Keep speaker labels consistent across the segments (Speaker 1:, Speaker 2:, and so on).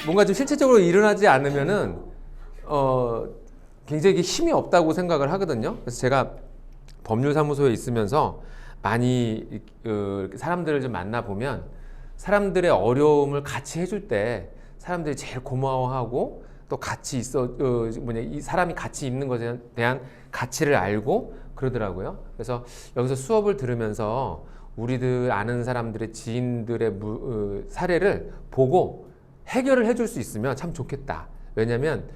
Speaker 1: 뭔가 좀 실체적으로 일어나지 않으면은 굉장히 힘이 없다고 생각을 하거든요. 그래서 제가 법률사무소에 있으면서 많이 사람들을 좀 만나보면 사람들의 어려움을 같이 해줄 때 사람들이 제일 고마워하고 또 같이 이 사람이 같이 있는 것에 대한 가치를 알고 그러더라고요. 그래서 여기서 수업을 들으면서 우리들 아는 사람들의 지인들의 사례를 보고 해결을 해줄 수 있으면 참 좋겠다. 왜냐면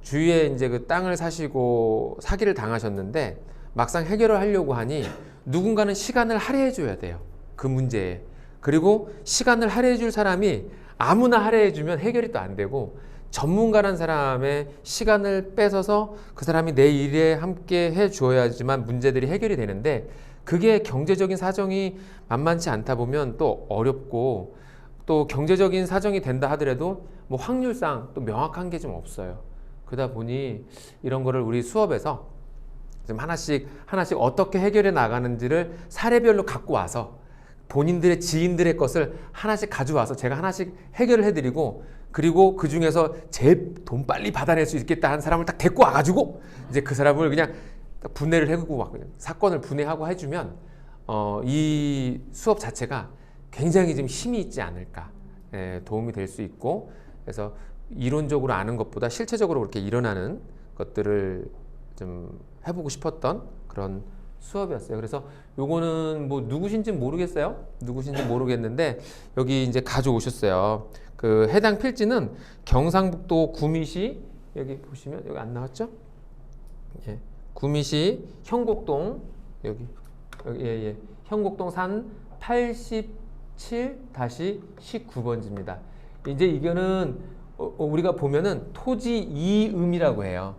Speaker 1: 주위에 이제 그 땅을 사시고 사기를 당하셨는데 막상 해결을 하려고 하니 누군가는 시간을 할애해 줘야 돼요. 그 문제에. 그리고 시간을 할애해 줄 사람이 아무나 할애해 주면 해결이 또 안 되고 전문가란 사람의 시간을 뺏어서 그 사람이 내 일에 함께 해 줘야지만 문제들이 해결이 되는데 그게 경제적인 사정이 만만치 않다 보면 또 어렵고 또 경제적인 사정이 된다 하더라도 뭐 확률상 또 명확한 게 좀 없어요. 그러다 보니 이런 거를 우리 수업에서 좀 하나씩 어떻게 해결해 나가는지를 사례별로 갖고 와서 본인들의 지인들의 것을 하나씩 가져와서 제가 하나씩 해결을 해드리고 그리고 그 중에서 제일 돈 빨리 받아낼 수 있겠다 한 사람을 딱 데리고 와가지고 이제 그 사람을 그냥 딱 분해를 해주고 막 그냥 사건을 분해하고 해주면 이 수업 자체가 굉장히 좀 힘이 있지 않을까, 도움이 될 수 있고 그래서 이론적으로 아는 것보다 실체적으로 그렇게 일어나는 것들을 좀 해보고 싶었던 그런 수업이었어요. 그래서 요거는 뭐 누구신지 모르겠어요. 누구신지 모르겠는데 여기 이제 가져오셨어요. 그 해당 필지는 경상북도 구미시 여기 보시면 여기 안 나왔죠? 예. 구미시 현곡동 여기 예. 현곡동 산 87-19번지입니다. 이제 이거는 우리가 보면은 토지 이음이라고 해요.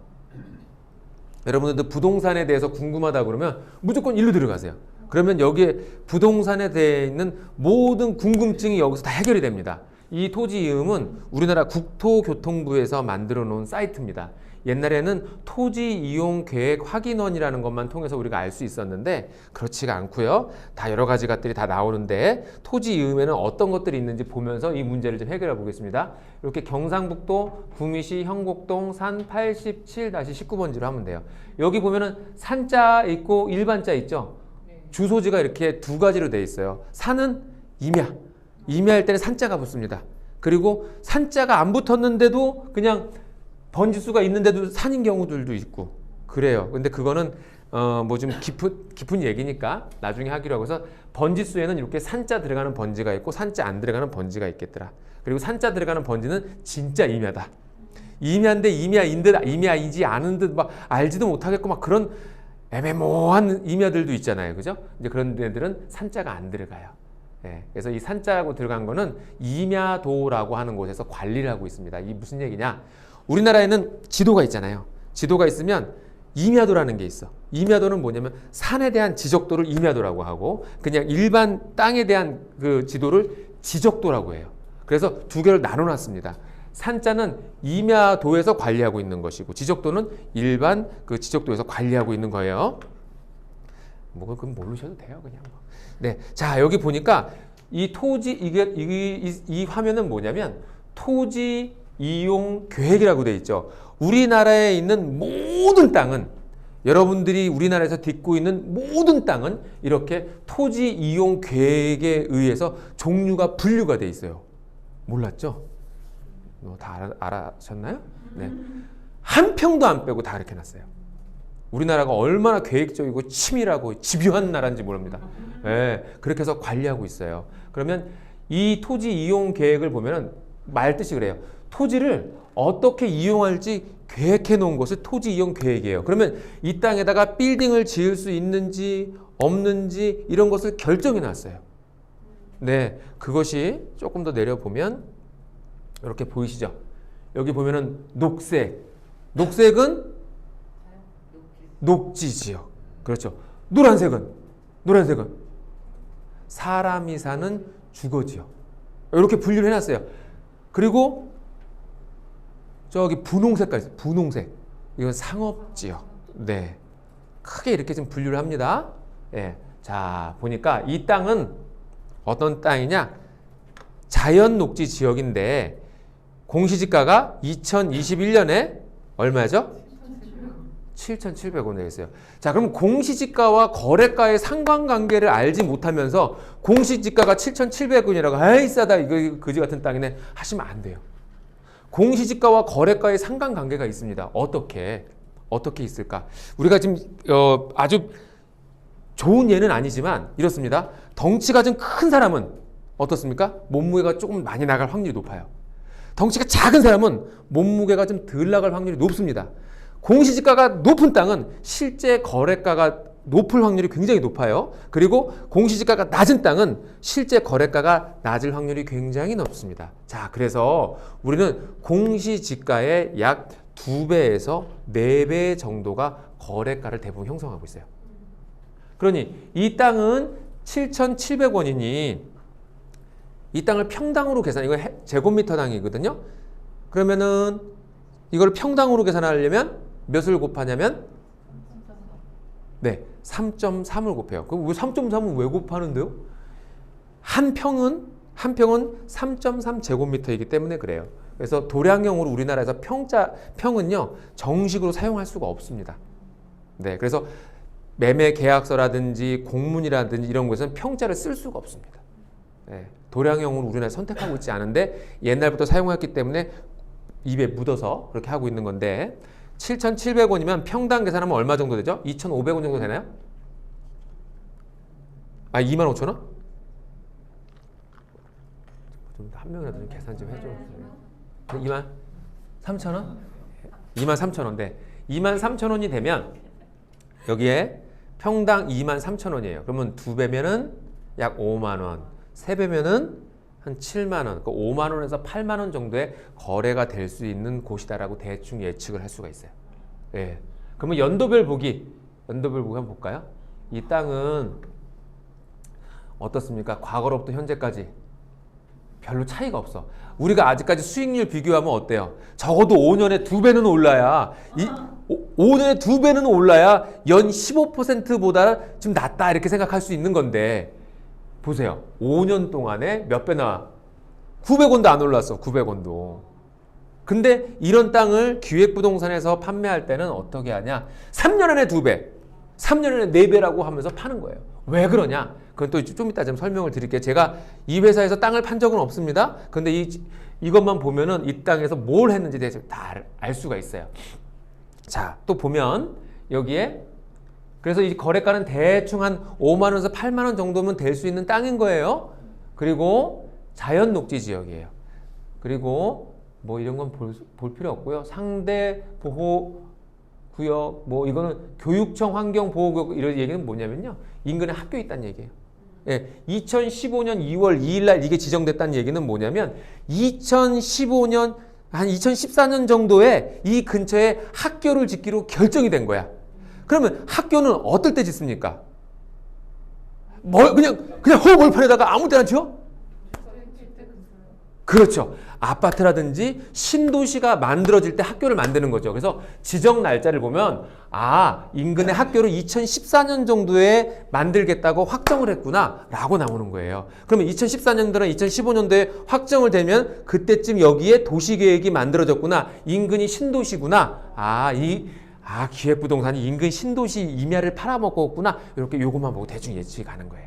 Speaker 1: 여러분들도 부동산에 대해서 궁금하다 그러면 무조건 일로 들어가세요. 그러면 여기에 부동산에 대해 있는 모든 궁금증이 여기서 다 해결이 됩니다. 이 토지 이음은 우리나라 국토교통부에서 만들어 놓은 사이트입니다. 옛날에는 토지 이용 계획 확인원이라는 것만 통해서 우리가 알 수 있었는데 그렇지가 않고요. 다 여러 가지 것들이 다 나오는데 토지 이음에는 어떤 것들이 있는지 보면서 이 문제를 좀 해결해 보겠습니다. 이렇게 경상북도 구미시 현곡동 산 87-19번지로 하면 돼요. 여기 보면은 산자 있고 일반자 있죠. 주소지가 이렇게 두 가지로 되어 있어요. 산은 임야할 때는 산자가 붙습니다. 그리고 산자가 안 붙었는데도 그냥 번지수가 있는데도 산인 경우들도 있고 그래요. 근데 그거는 뭐 좀 깊은 얘기니까 나중에 하기로 하고 서 번지수에는 이렇게 산자 들어가는 번지가 있고 산자 안 들어가는 번지가 있겠더라. 그리고 산자 들어가는 번지는 진짜 임야다. 임야인데 임야인 듯 임야이지 않은 듯 막 알지도 못하겠고 막 그런 애매모호한 임야들도 있잖아요. 그죠? 이제 그런 데들은 산자가 안 들어가요. 예, 그래서 이 산자라고 들어간 거는 임야도라고 하는 곳에서 관리를 하고 있습니다. 이 무슨 얘기냐? 우리나라에는 지도가 있잖아요. 지도가 있으면 임야도라는 게 있어. 임야도는 뭐냐면 산에 대한 지적도를 임야도라고 하고 그냥 일반 땅에 대한 그 지도를 지적도라고 해요. 그래서 두 개를 나눠놨습니다. 산자는 임야도에서 관리하고 있는 것이고 지적도는 일반 그 지적도에서 관리하고 있는 거예요. 뭐 그건 모르셔도 돼요, 그냥. 네, 자 여기 보니까 이 토지 이 화면은 뭐냐면 토지 이용 계획이라고 되어 있죠. 우리나라에 있는 모든 땅은 여러분들이 우리나라에서 딛고 있는 모든 땅은 이렇게 토지 이용 계획에 의해서 종류가 분류가 되어 있어요. 몰랐죠? 다 알아셨나요? 네. 한 평도 안 빼고 다 이렇게 놨어요. 우리나라가 얼마나 계획적이고 치밀하고 집요한 나라인지 모릅니다. 네, 그렇게 해서 관리하고 있어요. 그러면 이 토지 이용 계획을 보면은 말 뜻이 그래요. 토지를 어떻게 이용할지 계획해 놓은 것을 토지 이용 계획이에요. 그러면 이 땅에다가 빌딩을 지을 수 있는지 없는지 이런 것을 결정해 놨어요. 네, 그것이 조금 더 내려보면 이렇게 보이시죠? 여기 보면은 녹색은 녹지 지역. 그렇죠. 노란색은 사람이 사는 주거 지역. 이렇게 분류를 해놨어요. 그리고 저기 분홍색까지 분홍색 이건 상업지역. 네, 크게 이렇게 좀 분류를 합니다. 네. 자 보니까 이 땅은 어떤 땅이냐 자연 녹지 지역인데 공시지가가 2021년에 얼마죠? 7,700원에 있어요. 자, 그럼 공시지가와 거래가의 상관관계를 알지 못하면서 공시지가가 7,700원이라고 아이 싸다 이거 그지 같은 땅이네 하시면 안 돼요. 공시지가와 거래가의 상관관계가 있습니다. 어떻게 있을까? 우리가 지금 아주 좋은 예는 아니지만 이렇습니다. 덩치가 좀 큰 사람은 어떻습니까? 몸무게가 조금 많이 나갈 확률이 높아요. 덩치가 작은 사람은 몸무게가 좀 덜 나갈 확률이 높습니다. 공시지가가 높은 땅은 실제 거래가가 높을 확률이 굉장히 높아요. 그리고 공시지가가 낮은 땅은 실제 거래가가 낮을 확률이 굉장히 높습니다. 자, 그래서 우리는 공시지가의 약 2배에서 4배 정도가 거래가를 대부분 형성하고 있어요. 그러니 이 땅은 7,700원이니 이 땅을 평당으로 계산, 이거 제곱미터당이거든요. 그러면은 이걸 평당으로 계산하려면 몇을 곱하냐면 네, 3.3을 곱해요. 그럼 왜 3.3은 왜 곱하는데요? 한 평은 3.3 제곱미터이기 때문에 그래요. 그래서 도량형으로 우리나라에서 평은요 정식으로 사용할 수가 없습니다. 네, 그래서 매매 계약서라든지 공문이라든지 이런 곳에서는 평자를 쓸 수가 없습니다. 네, 도량형으로 우리나라에 선택하고 있지 않은데 옛날부터 사용했기 때문에 입에 묻어서 그렇게 하고 있는 건데 7,700원이면 평당 계산하면 얼마 정도 되죠? 2,500원 정도 되나요? 아, 25,000원? 좀 한 명이라도 좀 계산 좀 해줘. 23,000원? 23,000원. 네. 23,000원이 되면 여기에 평당 23,000원이에요. 그러면 2배면은 약 5만 원, 3배면은 한 7만 원, 그러니까 5만 원에서 8만 원 정도의 거래가 될 수 있는 곳이다라고 대충 예측을 할 수가 있어요. 예. 그러면 연도별 보기 한번 볼까요? 이 땅은 어떻습니까? 과거로부터 현재까지 별로 차이가 없어. 우리가 아직까지 수익률 비교하면 어때요? 적어도 5년에 2배는 올라야 5년에 2배는 올라야 연 15%보다 좀 낫다 이렇게 생각할 수 있는 건데 보세요. 5년 동안에 몇 배나 900원도 안 올랐어. 900원도. 근데 이런 땅을 기획부동산에서 판매할 때는 어떻게 하냐? 3년 안에 2배, 3년 안에 4배라고 하면서 파는 거예요. 왜 그러냐? 그건 또 좀 이따 좀 설명을 드릴게요. 제가 이 회사에서 땅을 판 적은 없습니다. 근데 이것만 보면은 이 땅에서 뭘 했는지 대해서 다 알 수가 있어요. 자, 또 보면 여기에 그래서 이 거래가는 대충 한 5만 원에서 8만 원 정도면 될 수 있는 땅인 거예요. 그리고 자연 녹지 지역이에요. 그리고 뭐 이런 건 볼 필요 없고요. 상대 보호 구역 뭐 이거는 교육청 환경 보호 구역 이런 얘기는 뭐냐면요. 인근에 학교 있다는 얘기예요. 예, 2015년 2월 2일 날 이게 지정됐다는 얘기는 뭐냐면 2015년 한 2014년 정도에 이 근처에 학교를 짓기로 결정이 된 거야. 그러면 학교는 어떨 때 짓습니까? 그냥 허벌판에다가 아무 때나 지어? 그렇죠. 아파트라든지 신도시가 만들어질 때 학교를 만드는 거죠. 그래서 지정 날짜를 보면 인근의 학교를 2014년 정도에 만들겠다고 확정을 했구나 라고 나오는 거예요. 그러면 2014년도나 2015년도에 확정을 되면 그때쯤 여기에 도시계획이 만들어졌구나. 인근이 신도시구나. 기획부동산이 인근 신도시 임야를 팔아먹었구나. 이렇게 요것만 보고 대충 예측이 가는 거예요.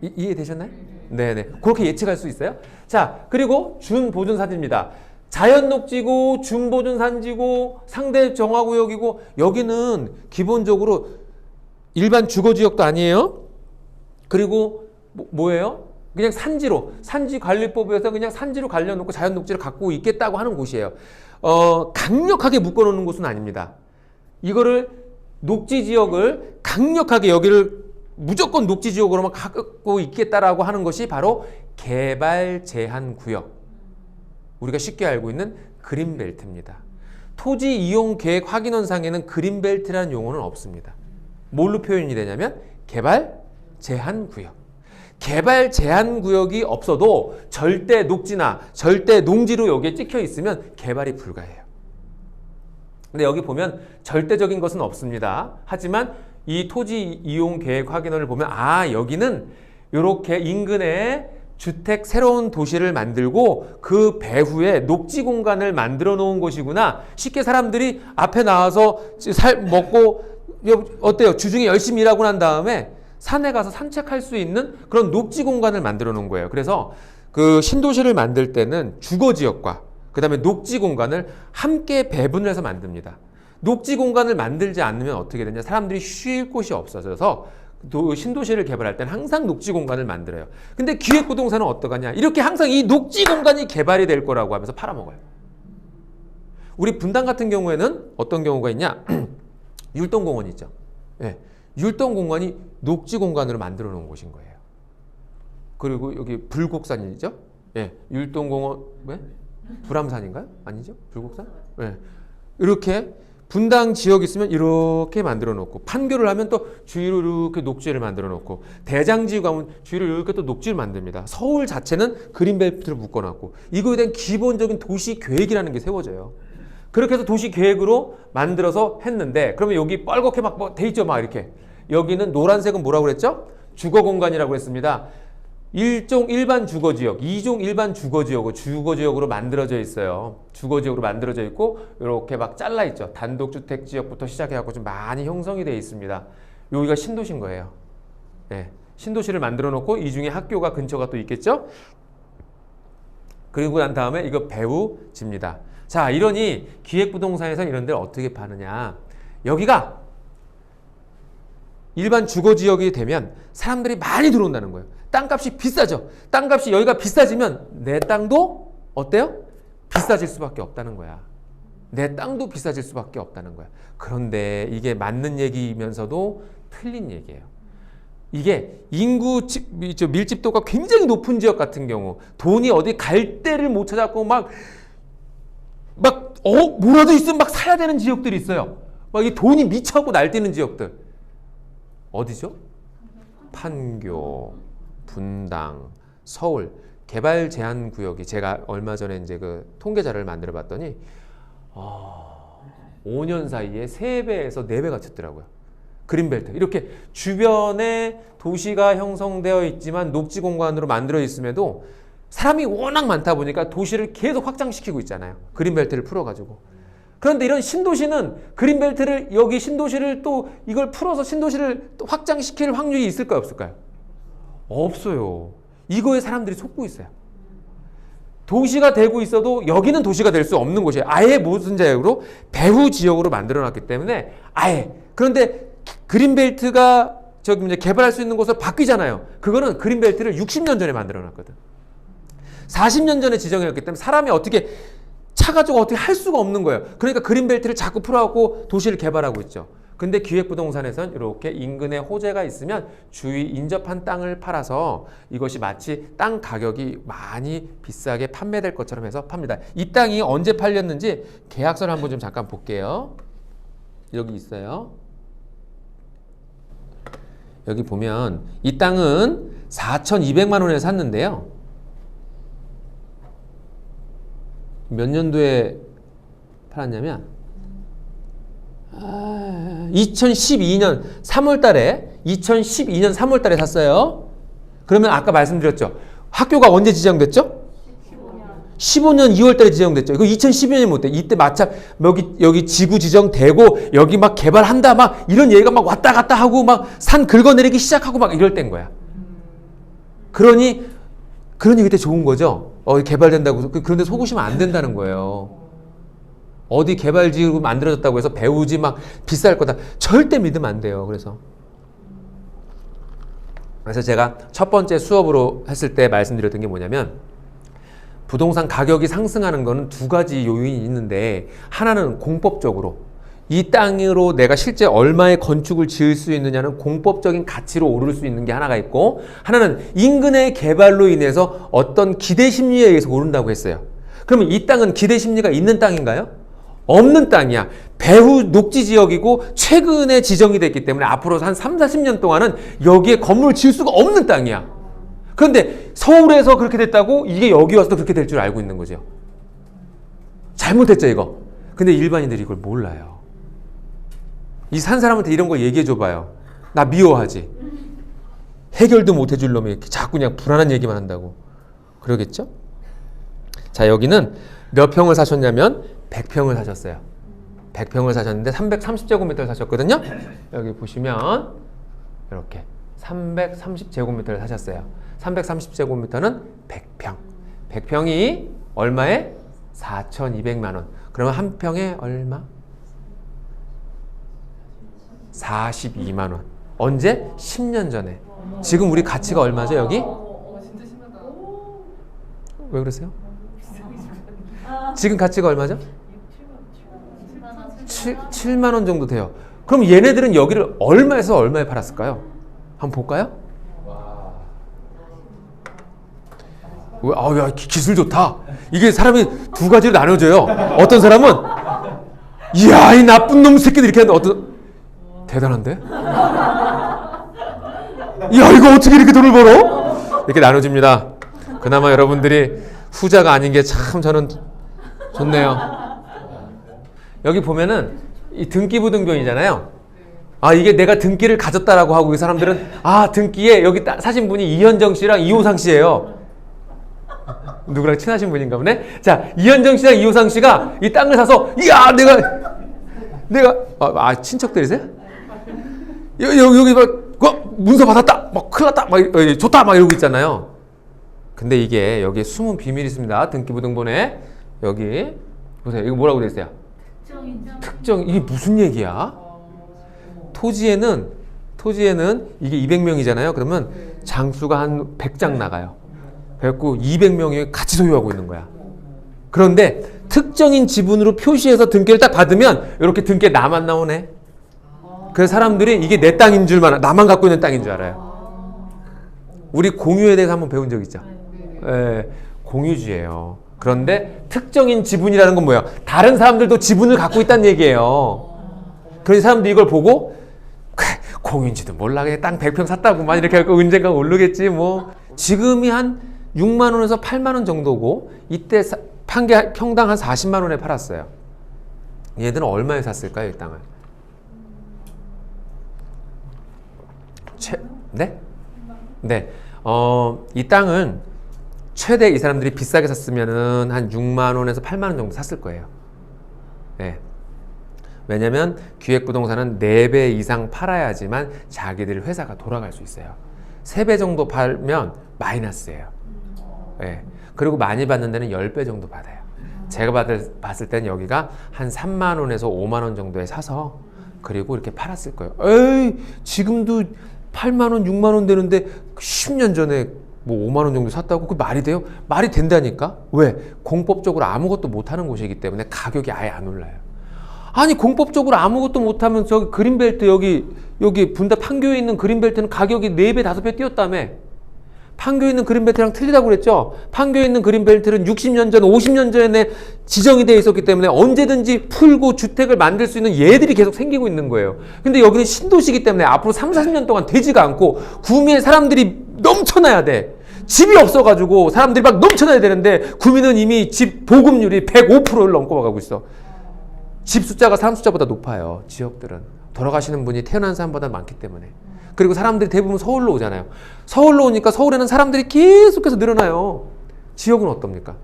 Speaker 1: 이해되셨나요? 네네. 그렇게 예측할 수 있어요. 자, 그리고 준보존산지입니다. 자연녹지고 준보존산지고 상대 정화구역이고 여기는 기본적으로 일반 주거지역도 아니에요. 그리고 뭐예요? 그냥 산지관리법에서 그냥 산지로 갈려놓고 자연녹지를 갖고 있겠다고 하는 곳이에요. 강력하게 묶어놓는 곳은 아닙니다. 이거를 녹지지역을 강력하게 여기를 무조건 녹지지역으로만 갖고 있겠다라고 하는 것이 바로 개발 제한 구역. 우리가 쉽게 알고 있는 그린벨트입니다. 토지 이용 계획 확인원상에는 그린벨트라는 용어는 없습니다. 뭘로 표현이 되냐면 개발 제한 구역. 개발 제한 구역이 없어도 절대 녹지나 절대 농지로 여기에 찍혀 있으면 개발이 불가해요. 근데 여기 보면 절대적인 것은 없습니다. 하지만 이 토지 이용 계획 확인원을 보면 여기는 이렇게 인근에 주택 새로운 도시를 만들고 그 배후에 녹지 공간을 만들어 놓은 곳이구나. 쉽게 사람들이 앞에 나와서 먹고 어때요? 주중에 열심히 일하고 난 다음에 산에 가서 산책할 수 있는 그런 녹지 공간을 만들어 놓은 거예요. 그래서 그 신도시를 만들 때는 주거 지역과 그 다음에 녹지 공간을 함께 배분을 해서 만듭니다. 녹지 공간을 만들지 않으면 어떻게 되냐? 사람들이 쉴 곳이 없어져서 신도시를 개발할 때는 항상 녹지 공간을 만들어요. 근데 기획부동산은 어떠하냐? 이렇게 항상 이 녹지 공간이 개발이 될 거라고 하면서 팔아먹어요. 우리 분당 같은 경우에는 어떤 경우가 있냐? 율동공원이 있죠. 예, 율동공원이 녹지 공간으로 만들어 놓은 곳인 거예요. 그리고 여기 불곡산이죠. 예, 율동공원 왜? 불암산인가요? 아니죠? 불곡산? 예, 이렇게 분당 지역 있으면 이렇게 만들어 놓고 판교를 하면 또 주위로 이렇게 녹지를 만들어 놓고 대장지구 가면 주위로 이렇게 또 녹지를 만듭니다. 서울 자체는 그린벨트를 묶어놨고 이거에 대한 기본적인 도시 계획이라는 게 세워져요. 그렇게 해서 도시 계획으로 만들어서 했는데 그러면 여기 빨갛게 막 뭐 돼 있죠, 막 이렇게. 여기는 노란색은 뭐라고 그랬죠? 주거 공간이라고 했습니다. 1종 일반 주거지역, 2종 일반 주거지역으로 만들어져 있어요. 주거지역으로 만들어져 있고 이렇게 막 잘라 있죠. 단독주택 지역부터 시작해갖고 좀 많이 형성이 되어 있습니다. 여기가 신도시인 거예요. 네, 신도시를 만들어 놓고 이 중에 학교가 근처가 또 있겠죠. 그리고 난 다음에 이거 배후집니다. 자, 이러니 기획부동산에서는 이런 데를 어떻게 파느냐. 여기가 일반 주거지역이 되면 사람들이 많이 들어온다는 거예요. 땅값이 비싸죠. 땅값이 여기가 비싸지면 내 땅도 어때요? 비싸질 수밖에 없다는 거야. 내 땅도 비싸질 수밖에 없다는 거야. 그런데 이게 맞는 얘기이면서도 틀린 얘기예요. 이게 인구 밀집도가 굉장히 높은 지역 같은 경우 돈이 어디 갈 데를 못 찾았고 뭐라도 있으면 막 사야 되는 지역들이 있어요. 막 이 돈이 미쳐갖고 날뛰는 지역들. 어디죠? 판교, 분당, 서울 개발 제한 구역이 제가 얼마 전에 이제 그 통계 자료를 만들어 봤더니 5년 사이에 3배에서 4배가 쳤더라고요. 그린벨트. 이렇게 주변에 도시가 형성되어 있지만 녹지 공간으로 만들어 있음에도 사람이 워낙 많다 보니까 도시를 계속 확장시키고 있잖아요. 그린벨트를 풀어가지고. 그런데 이런 신도시는 그린벨트를 여기 신도시를 또 이걸 풀어서 신도시를 또 확장시킬 확률이 있을까요? 없을까요? 없어요. 이거에 사람들이 속고 있어요. 도시가 되고 있어도 여기는 도시가 될 수 없는 곳이에요. 아예 무슨 지역으로? 배후 지역으로 만들어놨기 때문에 아예. 그런데 그린벨트가 저기 이제 개발할 수 있는 곳으로 바뀌잖아요. 그거는 그린벨트를 60년 전에 만들어놨거든. 40년 전에 지정해놨기 때문에 사람이 어떻게 차가지고 어떻게 할 수가 없는 거예요. 그러니까 그린벨트를 자꾸 풀어갖고 도시를 개발하고 있죠. 근데 기획부동산에서는 이렇게 인근에 호재가 있으면 주위 인접한 땅을 팔아서 이것이 마치 땅 가격이 많이 비싸게 판매될 것처럼 해서 팝니다. 이 땅이 언제 팔렸는지 계약서를 한번 좀 잠깐 볼게요. 여기 있어요. 여기 보면 이 땅은 4,200만 원에 샀는데요. 몇 년도에 팔았냐면 2012년 3월 달에 샀어요. 그러면 아까 말씀드렸죠. 학교가 언제 지정됐죠? 15년 2월 달에 지정됐죠. 이거 2012년이 못 돼. 이때 마침 여기 지구 지정되고 여기 막 개발한다 막 이런 얘기가 막 왔다 갔다 하고 막 산 긁어내리기 시작하고 막 이럴 때인 거야. 그러니 그때 좋은 거죠. 개발된다고. 그런데 속으시면 안 된다는 거예요. 어디 개발지구 만들어졌다고 해서 배우지 막 비쌀 거다. 절대 믿으면 안 돼요. 그래서 제가 첫 번째 수업으로 했을 때 말씀드렸던 게 뭐냐면 부동산 가격이 상승하는 거는 두 가지 요인이 있는데 하나는 공법적으로 이 땅으로 내가 실제 얼마의 건축을 지을 수 있느냐는 공법적인 가치로 오를 수 있는 게 하나가 있고 하나는 인근의 개발로 인해서 어떤 기대 심리에 의해서 오른다고 했어요. 그러면 이 땅은 기대 심리가 있는 땅인가요? 없는 땅이야. 배후 녹지 지역이고 최근에 지정이 됐기 때문에 앞으로 한 3, 40년 동안은 여기에 건물을 지을 수가 없는 땅이야. 그런데 서울에서 그렇게 됐다고 이게 여기 와서도 그렇게 될 줄 알고 있는 거죠. 잘못했죠 이거. 근데 일반인들이 이걸 몰라요. 이 산 사람한테 이런 거 얘기해 줘봐요. 나 미워하지. 해결도 못 해줄 놈이 이렇게 자꾸 그냥 불안한 얘기만 한다고. 그러겠죠? 자, 여기는 몇 평을 사셨냐면 100평을 사셨어요. 100평을 사셨는데 330제곱미터를 사셨거든요. 여기 보시면 이렇게 330제곱미터를 사셨어요. 330제곱미터는 100평. 100평이 얼마에? 4,200만 원. 그러면 한 평에 얼마? 42만 원. 언제? 10년 전에. 지금 우리 가치가 얼마죠, 여기?
Speaker 2: 진짜 심하다.
Speaker 1: 왜 그러세요? 지금 가치가 얼마죠? 7만 원 정도 돼요. 그럼 얘네들은 여기를 얼마에서 얼마에 팔았을까요? 한번 볼까요? 야, 기술 좋다. 이게 사람이 두 가지로 나눠져요. 어떤 사람은 이야, 이 나쁜 놈 새끼들 이렇게 하는데 대단한데? 야, 이거 어떻게 이렇게 돈을 벌어? 이렇게 나눠집니다. 그나마 여러분들이 후자가 아닌 게 참 저는 좋네요. 여기 보면은 이 등기부등본이잖아요. 아, 이게 내가 등기를 가졌다라고 하고 이 사람들은 등기에 여기 사신 분이 이현정 씨랑 이호상 씨예요. 누구랑 친하신 분인가 보네. 자, 이현정 씨랑 이호상 씨가 이 땅을 사서 이야, 내가 친척들이세요? 여기 막 문서 받았다, 막 큰일 났다, 막 좋다, 막 이러고 있잖아요. 근데 이게 여기에 숨은 비밀이 있습니다. 등기부등본에 여기 보세요. 이거 뭐라고 돼 있어요? 특정. 이게 무슨 얘기야? 토지에는 이게 200명이잖아요. 그러면 장수가 한 100장 나가요. 그래갖고 200명이 같이 소유하고 있는 거야. 그런데 특정인 지분으로 표시해서 등기를 딱 받으면 이렇게 등기에 나만 나오네. 그래서 사람들이 이게 내 땅인 줄만, 나만 갖고 있는 땅인 줄 알아요. 우리 공유에 대해서 한번 배운 적 있죠? 예, 공유주예요. 그런데 특정인 지분이라는 건 뭐예요? 다른 사람들도 지분을 갖고 있다는 얘기예요. 그래서 사람들이 이걸 보고 공유인지도 몰라, 그냥 땅 100평 샀다고만 이렇게 하고 언젠가 오르겠지 뭐. 지금이 한 6만 원에서 8만 원 정도고 이때 평당 한 40만 원에 팔았어요. 얘들은 얼마에 샀을까요, 이 땅을? 네? 네. 이 땅은 최대 이 사람들이 비싸게 샀으면은 한 6만 원에서 8만 원 정도 샀을 거예요. 네. 왜냐면 기획부동산은 4배 이상 팔아야지만 자기들 회사가 돌아갈 수 있어요. 3배 정도 팔면 마이너스예요. 네. 그리고 많이 받는 데는 10배 정도 받아요. 제가 봤을 때는 여기가 한 3만 원에서 5만 원 정도에 사서 그리고 이렇게 팔았을 거예요. 에이, 지금도 8만 원, 6만 원 되는데 10년 전에 뭐 5만 원 정도 샀다고? 그 말이 돼요? 말이 된다니까? 왜? 공법적으로 아무것도 못하는 곳이기 때문에 가격이 아예 안 올라요. 아니, 공법적으로 아무것도 못하면 저기 그린벨트 여기 분당 판교에 있는 그린벨트는 가격이 4배, 5배 뛰었다며. 판교에 있는 그린벨트랑 틀리다고 그랬죠? 판교에 있는 그린벨트는 60년 전, 50년 전에 지정이 되어 있었기 때문에 언제든지 풀고 주택을 만들 수 있는 얘들이 계속 생기고 있는 거예요. 근데 여기는 신도시이기 때문에 앞으로 3, 40년 동안 되지가 않고 구미에 사람들이 넘쳐나야 돼. 집이 없어가지고 사람들이 막 넘쳐나야 되는데 구미는 이미 집 보급률이 105%를 넘고 가고 있어. 집 숫자가 사람 숫자보다 높아요. 지역들은. 돌아가시는 분이 태어난 사람보다 많기 때문에. 그리고 사람들이 대부분 서울로 오잖아요. 서울로 오니까 서울에는 사람들이 계속해서 늘어나요. 지역은 어떻습니까?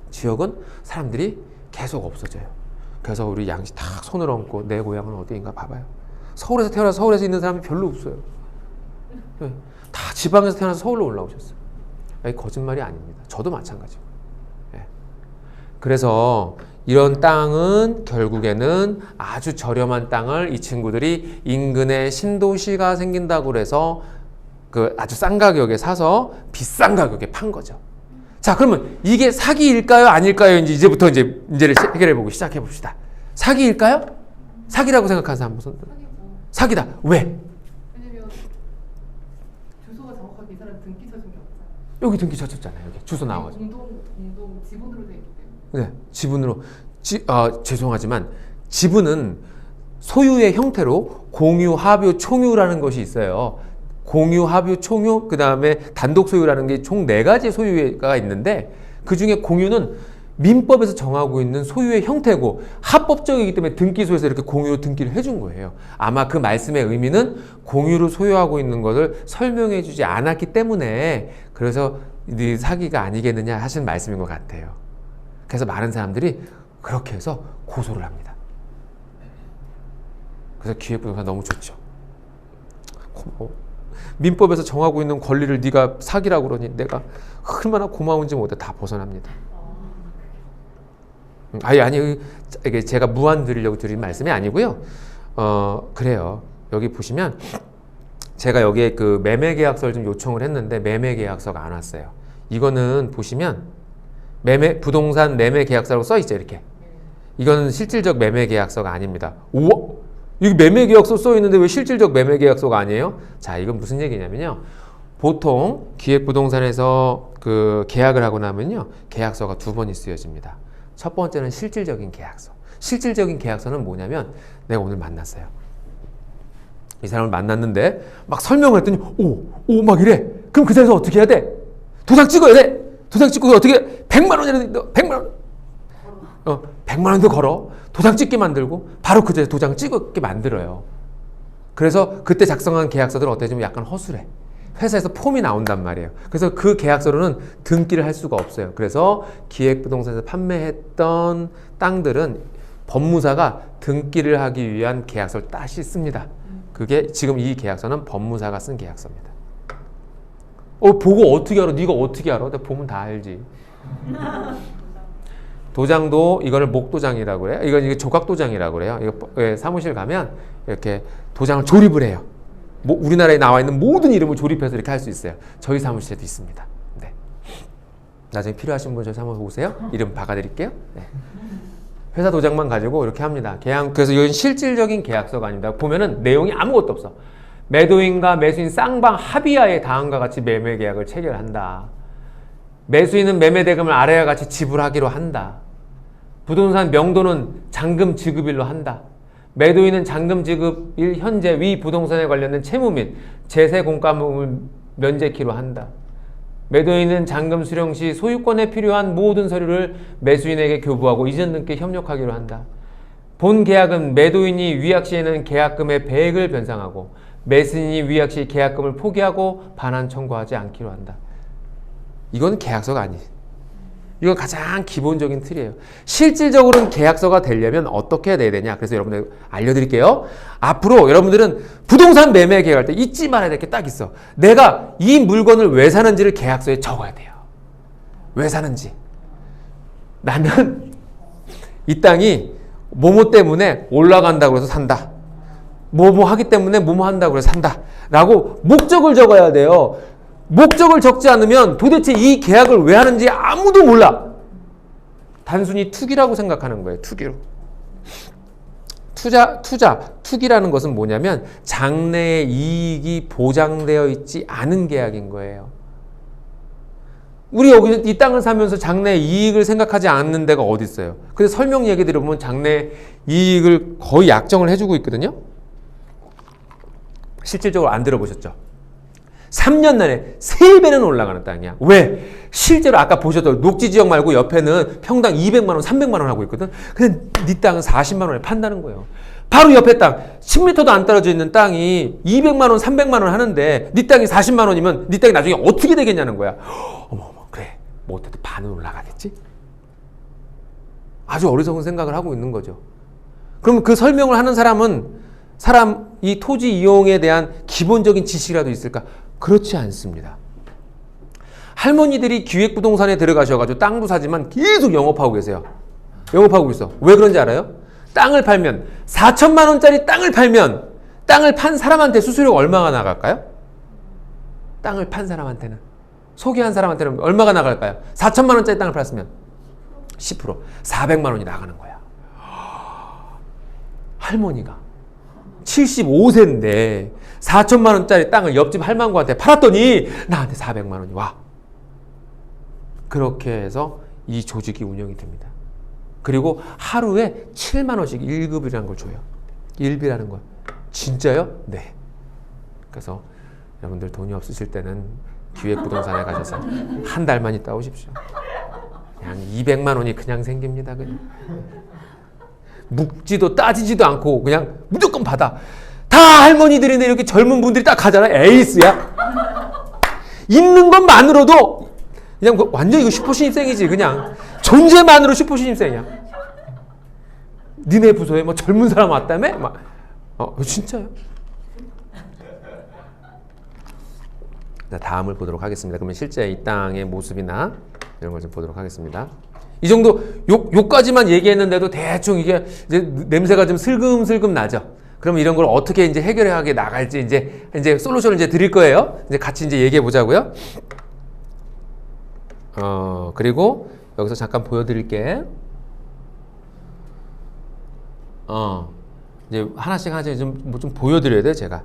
Speaker 1: 지역은 사람들이 계속 없어져요. 그래서 우리 양씨 딱 손을 얹고 내 고향은 어디인가 봐봐요. 서울에서 태어나서 서울에서 있는 사람이 별로 없어요. 네. 다 지방에서 태어나서 서울로 올라오셨어요. 아니, 거짓말이 아닙니다. 저도 마찬가지고. 네. 그래서 이런 땅은 결국에는 아주 저렴한 땅을 이 친구들이 인근에 신도시가 생긴다고 그래서 그 아주 싼 가격에 사서 비싼 가격에 판 거죠. 자, 그러면 이게 사기일까요? 아닐까요? 이제부터 문제를 해결해 보고 시작해 봅시다. 사기일까요? 사기라고 생각하는 사람 무슨? 사기다. 왜?
Speaker 2: 왜냐면 주소가 정확하게 이 사람 등기 쳐준 게 없잖아요.
Speaker 1: 여기 등기 쳐줬잖아요. 여기 주소 나와서.
Speaker 2: 공동 지분으로 돼 있기 때문에.
Speaker 1: 네, 지분으로. 죄송하지만 지분은 소유의 형태로 공유, 합유, 총유라는 것이 있어요. 공유, 합유, 총유, 그 다음에 단독 소유라는 게 총 4가지 소유가 있는데 그 중에 공유는 민법에서 정하고 있는 소유의 형태고 합법적이기 때문에 등기소에서 이렇게 공유로 등기를 해준 거예요. 아마 그 말씀의 의미는 공유로 소유하고 있는 것을 설명해 주지 않았기 때문에 그래서 네 사기가 아니겠느냐 하시는 말씀인 것 같아요. 그래서 많은 사람들이 그렇게 해서 고소를 합니다. 그래서 기획부동산 너무 좋죠. 민법에서 정하고 있는 권리를 네가 사기라고 그러니 내가 얼마나 고마운지 모두 다 벗어납니다. 아니 이게 제가 무한 드리려고 드린 말씀이 아니고요. 그래요. 여기 보시면 제가 여기에 그 매매계약서를 좀 요청을 했는데 매매계약서가 안 왔어요. 이거는 보시면 부동산 매매계약서라고 써 있죠, 이렇게. 이거는 실질적 매매계약서가 아닙니다. 우와, 여기 매매계약서 써 있는데 왜 실질적 매매계약서가 아니에요? 자, 이건 무슨 얘기냐면요. 보통 기획부동산에서 그 계약을 하고 나면요, 계약서가 두 번이 쓰여집니다. 첫 번째는 실질적인 계약서. 실질적인 계약서는 뭐냐면 내가 오늘 만났어요. 이 사람을 만났는데 막 설명을 했더니 오 막 이래. 그럼 그 자리에서 어떻게 해야 돼? 도장 찍어야 돼. 도장 찍고 어떻게 100만 원이라도 100만 원. 100만 원도 걸어. 도장 찍게 만들고 바로 그 자리에 도장 찍게 만들어요. 그래서 그때 작성한 계약서들은 어때? 좀 약간 허술해. 회사에서 폼이 나온단 말이에요. 그래서 그 계약서로는 등기를 할 수가 없어요. 그래서 기획부동산에서 판매했던 땅들은 법무사가 등기를 하기 위한 계약서를 따시 씁니다. 그게 지금 이 계약서는 법무사가 쓴 계약서입니다. 보고 어떻게 알아? 네가 어떻게 알아? 내가 보면 다 알지. 도장도 이거를 목도장이라고 그래요. 이게 조각도장이라고 그래요. 이거 사무실 가면 이렇게 도장을 조립을 해요. 우리나라에 나와 있는 모든 이름을 조립해서 이렇게 할 수 있어요. 저희 사무실에도 있습니다. 네. 나중에 필요하신 분 저희 사무실 오세요. 이름 박아드릴게요. 네. 회사 도장만 가지고 이렇게 합니다. 그래서 이건 실질적인 계약서가 아닙니다. 보면은 내용이 아무것도 없어. 매도인과 매수인 쌍방 합의하에 다음과 같이 매매 계약을 체결한다. 매수인은 매매 대금을 아래와 같이 지불하기로 한다. 부동산 명도는 잔금 지급일로 한다. 매도인은 잔금 지급일 현재 위 부동산에 관련된 채무 및 제세 공과금을 면제키로 한다. 매도인은 잔금 수령 시 소유권에 필요한 모든 서류를 매수인에게 교부하고 이전 등께 협력하기로 한다. 본 계약은 매도인이 위약 시에는 계약금의 배액을 변상하고 매수인이 위약 시 계약금을 포기하고 반환 청구하지 않기로 한다. 이건 계약서가 아니에요. 이건 가장 기본적인 틀이에요. 실질적으로는 계약서가 되려면 어떻게 해야 되냐. 그래서 여러분들 알려드릴게요. 앞으로 여러분들은 부동산 매매 계약할 때 잊지 말아야 될 게 딱 있어. 내가 이 물건을 왜 사는지를 계약서에 적어야 돼요. 왜 사는지. 나는 이 땅이 뭐뭐 때문에 올라간다고 해서 산다. 뭐뭐 하기 때문에 뭐뭐 한다고 해서 산다. 라고 목적을 적어야 돼요. 목적을 적지 않으면 도대체 이 계약을 왜 하는지 아무도 몰라. 단순히 투기라고 생각하는 거예요. 투기로. 투기라는 것은 뭐냐면 장래의 이익이 보장되어 있지 않은 계약인 거예요. 우리 여기 이 땅을 사면서 장래의 이익을 생각하지 않는 데가 어디 있어요. 근데 설명 얘기 들어보면 장래 이익을 거의 약정을 해주고 있거든요. 실질적으로 안 들어보셨죠? 3년 내내 3배는 올라가는 땅이야. 왜? 실제로 아까 보셨던 녹지지역 말고 옆에는 평당 200만 원, 300만 원 하고 있거든. 근데 네 땅은 40만 원에 판다는 거예요. 바로 옆에 땅, 10m도 안 떨어져 있는 땅이 200만 원, 300만 원 하는데 네 땅이 40만 원이면 네 땅이 나중에 어떻게 되겠냐는 거야. 어머, 그래. 못해도 반은 올라가겠지? 아주 어리석은 생각을 하고 있는 거죠. 그럼 그 설명을 하는 이 토지 이용에 대한 기본적인 지식이라도 있을까? 그렇지 않습니다. 할머니들이 기획부동산에 들어가셔가지고 땅도 사지만 계속 영업하고 계세요. 영업하고 있어. 왜 그런지 알아요? 땅을 팔면 4천만 원짜리 땅을 팔면 땅을 판 사람한테 수수료가 얼마가 나갈까요? 땅을 판 사람한테는 소개한 사람한테는 얼마가 나갈까요? 4천만 원짜리 땅을 팔았으면 10% 400만 원이 나가는 거야. 할머니가 75세인데 4천만 원짜리 땅을 옆집 할망구한테 팔았더니 나한테 400만 원이 와. 그렇게 해서 이 조직이 운영이 됩니다. 그리고 하루에 7만 원씩 1급이라는 걸 줘요. 1비라는 건. 진짜요? 네. 그래서 여러분들 돈이 없으실 때는 기획부동산에 가셔서 한 달만 있다 오십시오. 그냥 200만 원이 그냥 생깁니다. 그냥. 묵지도 따지지도 않고 그냥 무조건 받아. 다 할머니들인데 이렇게 젊은 분들이 딱 가잖아. 에이스야. 있는 것만으로도 그냥 완전 이거 슈퍼신입생이지. 그냥 존재만으로 슈퍼신입생이야. 니네 부서에 뭐 젊은 사람 왔다며? 막 진짜요? 자, 다음을 보도록 하겠습니다. 그러면 실제 이 땅의 모습이나 이런 걸 좀 보도록 하겠습니다. 이 정도 요까지만 얘기했는데도 대충 이게 이제 냄새가 좀 슬금슬금 나죠. 그럼 이런 걸 어떻게 이제 해결하게 나갈지 이제 솔루션을 이제 드릴 거예요. 이제 같이 이제 얘기해 보자고요. 그리고 여기서 잠깐 보여드릴게. 이제 하나씩 좀 보여드려야 돼요, 제가.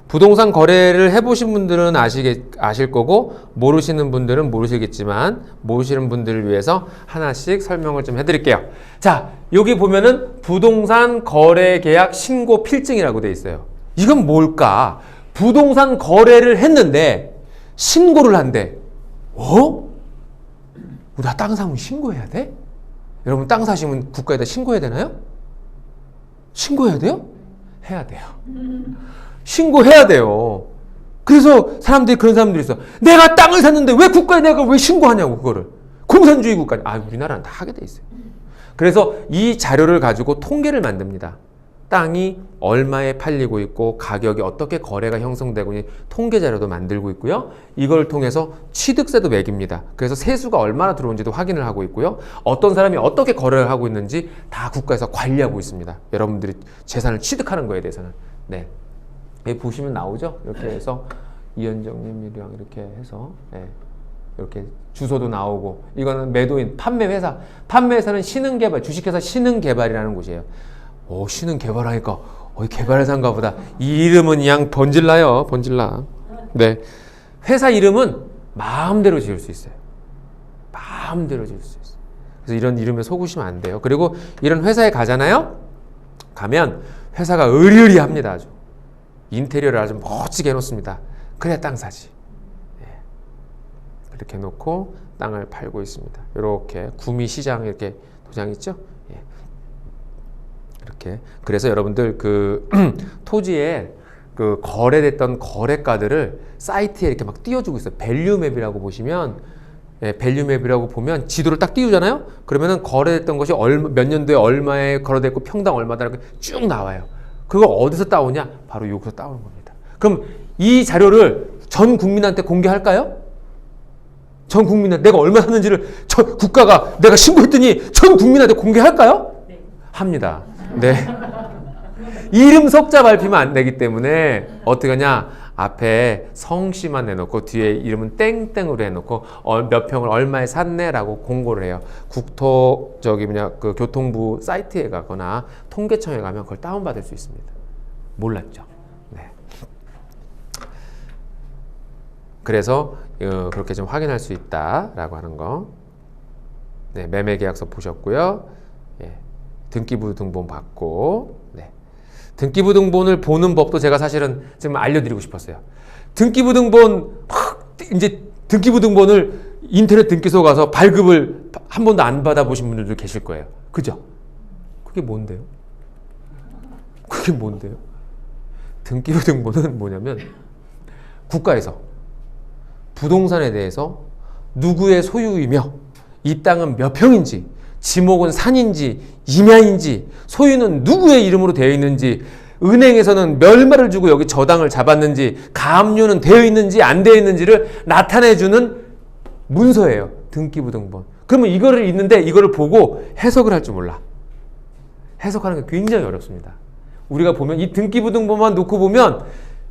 Speaker 1: 부동산 거래를 해보신 분들은 아실 거고, 모르시는 분들은 모르시겠지만, 모르시는 분들을 위해서 하나씩 설명을 좀 해드릴게요. 자, 여기 보면은 부동산 거래 계약 신고 필증이라고 돼 있어요. 이건 뭘까? 부동산 거래를 했는데, 신고를 한대. 나 땅 사면 신고해야 돼? 여러분, 땅 사시면 국가에다 신고해야 되나요? 신고해야 돼요? 해야 돼요. 신고해야 돼요. 그래서 그런 사람들이 있어. 내가 땅을 샀는데 왜 국가에 내가 왜 신고하냐고, 그거를. 공산주의 국가. 우리나라는 다 하게 돼 있어요. 그래서 이 자료를 가지고 통계를 만듭니다. 땅이 얼마에 팔리고 있고 가격이 어떻게 거래가 형성되고 있는지 통계 자료도 만들고 있고요. 이걸 통해서 취득세도 매깁니다. 그래서 세수가 얼마나 들어온지도 확인을 하고 있고요. 어떤 사람이 어떻게 거래를 하고 있는지 다 국가에서 관리하고 있습니다. 여러분들이 재산을 취득하는 거에 대해서는. 네. 여기 보시면 나오죠? 이렇게 해서 이현정님이랑 이렇게 해서 이렇게 주소도 나오고, 이거는 매도인, 판매회사. 판매회사는 신흥개발, 주식회사 신흥개발이라는 곳이에요. 신흥개발하니까 개발회사인가 보다. 이 이름은 그냥 번질나요. 번질나. 네. 회사 이름은 마음대로 지을 수 있어요. 마음대로 지을 수 있어요. 그래서 이런 이름에 속으시면 안 돼요. 그리고 이런 회사에 가잖아요. 가면 회사가 의리의리합니다. 아주. 인테리어를 아주 멋지게 해놓습니다. 그래야 땅 사지. 이렇게 해놓고 땅을 팔고 있습니다. 이렇게 구미시장 이렇게 도장 있죠? 이렇게. 그래서 여러분들 그 토지에 그 거래됐던 거래가들을 사이트에 이렇게 막 띄워주고 있어요. 밸류맵이라고 보시면, 밸류맵이라고 보면 지도를 딱 띄우잖아요. 그러면은 거래됐던 것이 몇 년도에 얼마에 거래됐고 평당 얼마다 이렇게 쭉 나와요. 그걸 어디서 따오냐? 바로 여기서 따오는 겁니다. 그럼 이 자료를 전 국민한테 공개할까요? 전 국민한테 내가 얼마 샀는지를 국가가 내가 신고했더니 전 국민한테 공개할까요?
Speaker 2: 네.
Speaker 1: 합니다. 네. 이름 석자 발표면 안 되기 때문에 어떻게 하냐? 앞에 성씨만 내놓고 뒤에 이름은 땡땡으로 해놓고 몇 평을 얼마에 샀네라고 공고를 해요. 그 교통부 사이트에 가거나 통계청에 가면 그걸 다운받을 수 있습니다. 몰랐죠? 네. 그래서 그렇게 좀 확인할 수 있다라고 하는 거. 네, 매매계약서 보셨고요. 등기부 등본 받고. 네. 등기부 등본을 보는 법도 제가 사실은 지금 알려드리고 싶었어요. 등기부 등본 이제 등기부 등본을 인터넷 등기소 가서 발급을 한 번도 안 받아보신 분들도 계실 거예요. 그죠? 그게 뭔데요? 그게 뭔데요? 등기부 등본은 뭐냐면 국가에서 부동산에 대해서 누구의 소유이며 이 땅은 몇 평인지, 지목은 산인지 임야인지, 소유는 누구의 이름으로 되어 있는지, 은행에서는 얼마를 주고 여기 저당을 잡았는지, 가압류는 되어 있는지 안 되어 있는지를 나타내주는 문서예요. 등기부 등본. 그러면 이거를 있는데 이거를 보고 해석을 할 줄 몰라. 해석하는 게 굉장히 어렵습니다. 우리가 보면 이 등기부 등본만 놓고 보면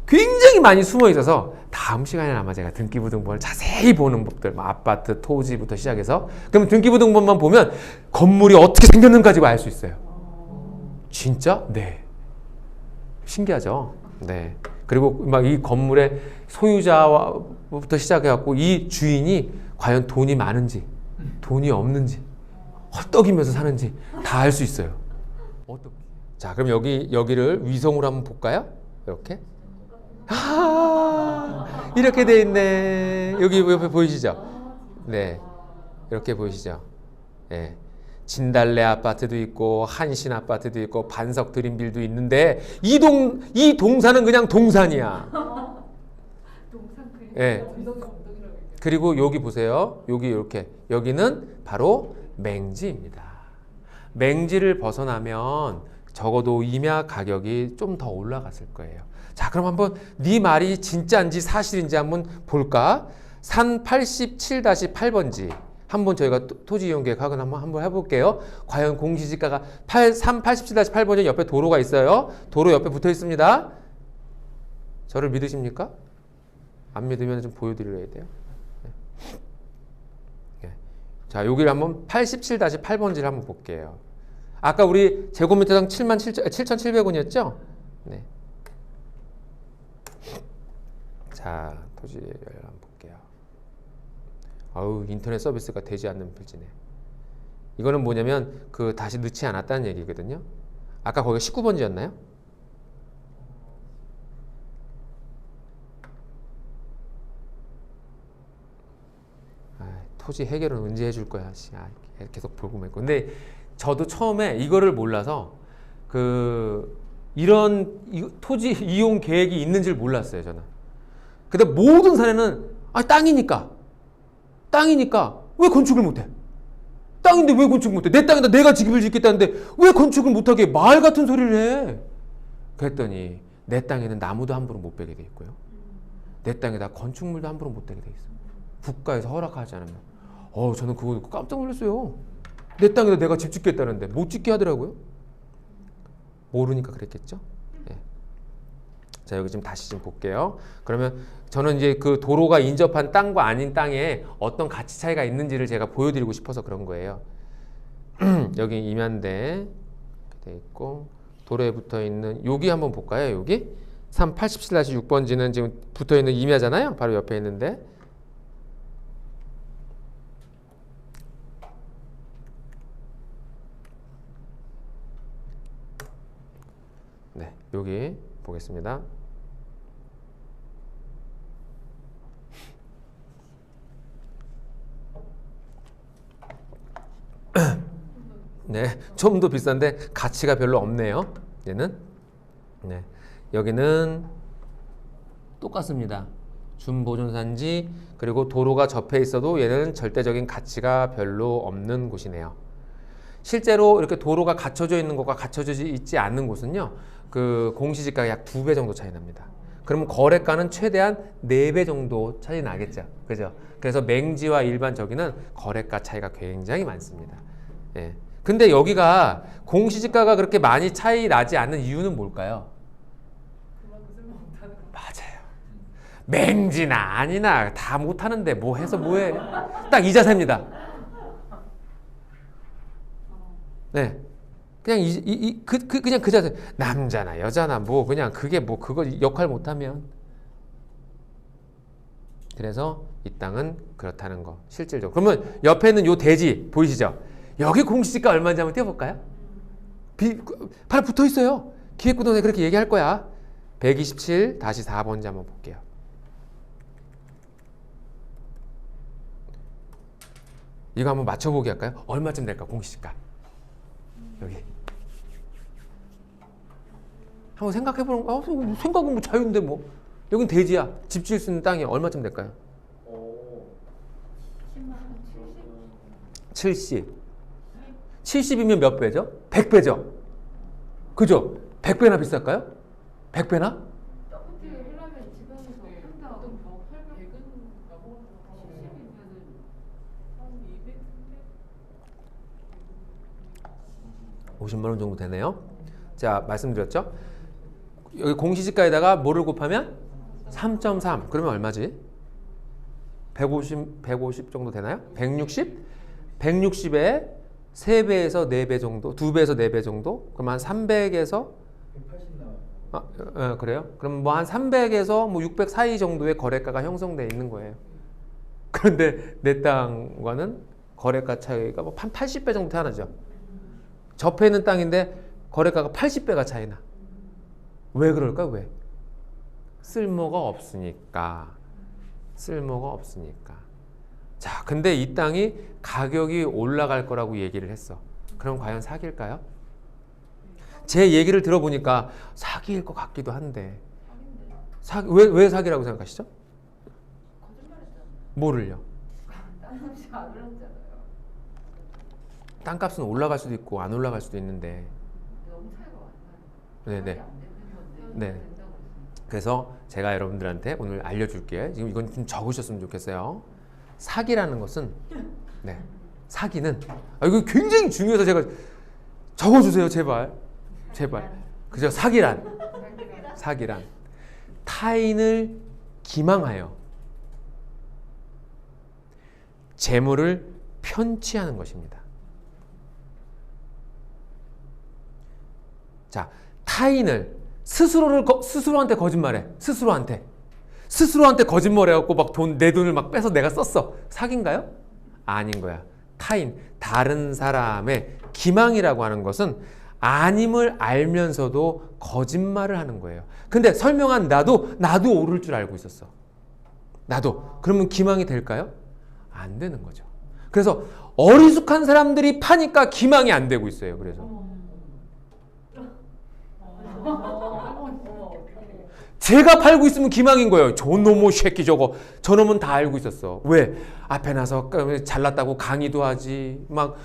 Speaker 1: 굉장히 많이 숨어 있어서 다음 시간에 아마 제가 등기부 등본을 자세히 보는 법들, 아파트, 토지부터 시작해서, 그러면 등기부 등본만 보면 건물이 어떻게 생겼는지 알 수 있어요. 진짜? 네. 신기하죠? 네. 그리고 막 이 건물의 소유자부터 시작해갖고 이 주인이 과연 돈이 많은지, 돈이 없는지, 헐떡이면서 사는지 다 알 수 있어요. 어떻게? 자, 그럼 여기를 위성으로 한번 볼까요? 이렇게. 이렇게 돼 있네. 여기 옆에 보이시죠? 네. 이렇게 보이시죠? 예. 진달래 아파트도 있고 한신 아파트도 있고 반석 드림빌도 있는데 이 동산은 그냥 동산이야.
Speaker 2: 동산 그림.
Speaker 1: 예.
Speaker 2: 언덕이라고 얘기해요.
Speaker 1: 그리고 여기 보세요. 여기 이렇게 여기는 바로 맹지입니다. 맹지를 벗어나면 적어도 임야 가격이 좀 더 올라갔을 거예요. 자, 그럼 한번 네 말이 진짜인지 사실인지 한번 볼까? 산 87-8번지 한번 저희가 토지 이용 계획 학원 한번 해볼게요. 과연 공시지가가 산 87-8번지 옆에 도로가 있어요. 도로 옆에 붙어 있습니다. 저를 믿으십니까? 안 믿으면 좀 보여드려야 돼요. 네. 자, 여기를 한번 87-8번지를 한번 볼게요. 아까 우리 제곱미터당 7,700원이었죠? 네. 자, 토지를 한번 볼게요. 아우, 인터넷 서비스가 되지 않는 필지네. 이거는 뭐냐면 다시 넣지 않았다는 얘기거든요. 아까 거기가 19번지였나요? 토지 해결은 언제 해줄 거야? 계속 보고 있고. 근데 저도 처음에 이거를 몰라서 이런 토지 이용 계획이 있는지를 몰랐어요, 저는. 근데 모든 사례는 땅이니까 왜 건축을 못해? 땅인데 왜 건축 못해? 내 땅에다 내가 집을 짓겠다는데 왜 건축을 못하게 말 같은 소리를 해? 그랬더니 내 땅에는 나무도 함부로 못 베게 돼 있고요. 내 땅에다 건축물도 함부로 못 대게 돼 있어. 국가에서 허락하지 않으면. 저는 그거 듣고 깜짝 놀랐어요. 내 땅에다 내가 집 짓겠다는데 못 짓게 하더라고요. 모르니까 그랬겠죠. 네. 자, 여기 좀 다시 좀 볼게요. 그러면 저는 이제 그 도로가 인접한 땅과 아닌 땅에 어떤 가치 차이가 있는지를 제가 보여드리고 싶어서 그런 거예요. 여기 임야인데 돼 있고 도로에 붙어 있는 여기 한번 볼까요? 여기 387-6번지는 지금 붙어 있는 임야잖아요. 바로 옆에 있는데. 네, 여기 보겠습니다. 네, 좀 더 비싼데 가치가 별로 없네요. 얘는. 네, 여기는 똑같습니다. 준보존산지 그리고 도로가 접해 있어도 얘는 절대적인 가치가 별로 없는 곳이네요. 실제로 이렇게 도로가 갖춰져 있는 곳과 갖춰져 있지 않는 곳은요, 그 공시지가가 약 2배 정도 차이 납니다. 그러면 거래가는 최대한 4배 정도 차이 나겠죠. 그죠? 그래서 맹지와 일반 저기는 거래가 차이가 굉장히 많습니다. 예. 근데 여기가 공시지가가 그렇게 많이 차이 나지 않는 이유는 뭘까요?
Speaker 2: 그만큼 쓸모 없다는 거.
Speaker 1: 맞아요. 맹지나 아니나 다 못하는데 뭐 해서 뭐해? 딱 이 자세입니다. 네. 그냥 그냥 그 자세. 남자나 여자나 뭐 그냥 그게 뭐 그거 역할 못하면. 그래서 이 땅은 그렇다는 거 실질적으로. 그러면 옆에 있는 요 대지 보이시죠? 여기 공시지가 얼마인지 한번 띄워볼까요? 바로 붙어 있어요. 기획구동에 그렇게 얘기할 거야. 127-4번지 한번 볼게요. 이거 한번 맞춰보기 할까요? 얼마쯤 될까 공시지가? 여기 한번 생각해보는 거. 생각은 뭐 자유인데 뭐. 여긴 대지야. 집 지을 수 있는 땅이 얼마쯤 될까요?
Speaker 2: 10만 원,
Speaker 1: 70. 70이면 몇 배죠? 100배죠? 그죠? 100배나 비쌀까요? 100배나?
Speaker 2: 똑같이 하려면 지방에서 한다. 어떤 뭐 800은 나보고 70이면은 한 200, 300.
Speaker 1: 50만 원 정도 되네요. 자, 말씀드렸죠? 여기 공시지가에다가 뭐를 곱하면 3.3. 그러면 얼마지? 150 정도 되나요? 160? 160에 3배에서 4배 정도, 2배에서 4배 정도? 그럼 한 300에서
Speaker 3: 180 나와요.
Speaker 1: 그래요? 그럼 뭐 한 300에서 뭐 600 사이 정도의 거래가가 형성돼 있는 거예요. 그런데 내 땅과는 거래가 차이가 뭐 한 80배 정도 차이나죠. 접해 있는 땅인데 거래가가 80배가 차이나. 왜 그럴까? 왜? 쓸모가 없으니까. 쓸모가 없으니까. 자, 근데 이 땅이 가격이 올라갈 거라고 얘기를 했어. 그럼 과연 사기일까요? 제 얘기를 들어보니까 사기일 것 같기도 한데 왜 사기라고 생각하시죠?
Speaker 2: 거짓말했잖아요.
Speaker 1: 뭐를요?
Speaker 2: 땅값이 안 올랐잖아요.
Speaker 1: 땅값은 올라갈 수도 있고 안 올라갈 수도 있는데
Speaker 2: 너무 차이가 많아요.
Speaker 1: 네네.
Speaker 2: 안 되는 건데.
Speaker 1: 네.
Speaker 2: 된다고 했어요.
Speaker 1: 그래서 제가 여러분들한테 오늘 알려줄게. 지금 이건 좀 적으셨으면 좋겠어요. 사기라는 것은 네, 사기는 이거 굉장히 중요해서 제가 적어주세요, 제발. 그죠? 사기란 타인을 기망하여 재물을 편취하는 것입니다. 자, 타인을 스스로한테 거짓말해. 스스로한테 거짓말해갖고 막 내 돈을 막 빼서 내가 썼어. 사기인가요? 아닌 거야. 다른 사람의 기망이라고 하는 것은 아님을 알면서도 거짓말을 하는 거예요. 근데 설명한 나도 오를 줄 알고 있었어. 나도. 그러면 기망이 될까요? 안 되는 거죠. 그래서 어리숙한 사람들이 파니까 기망이 안 되고 있어요. 그래서 제가 팔고 있으면 기망인 거예요. 저놈의 새끼 저거. 저놈은 다 알고 있었어. 왜? 앞에 나서 잘났다고 강의도 하지. 막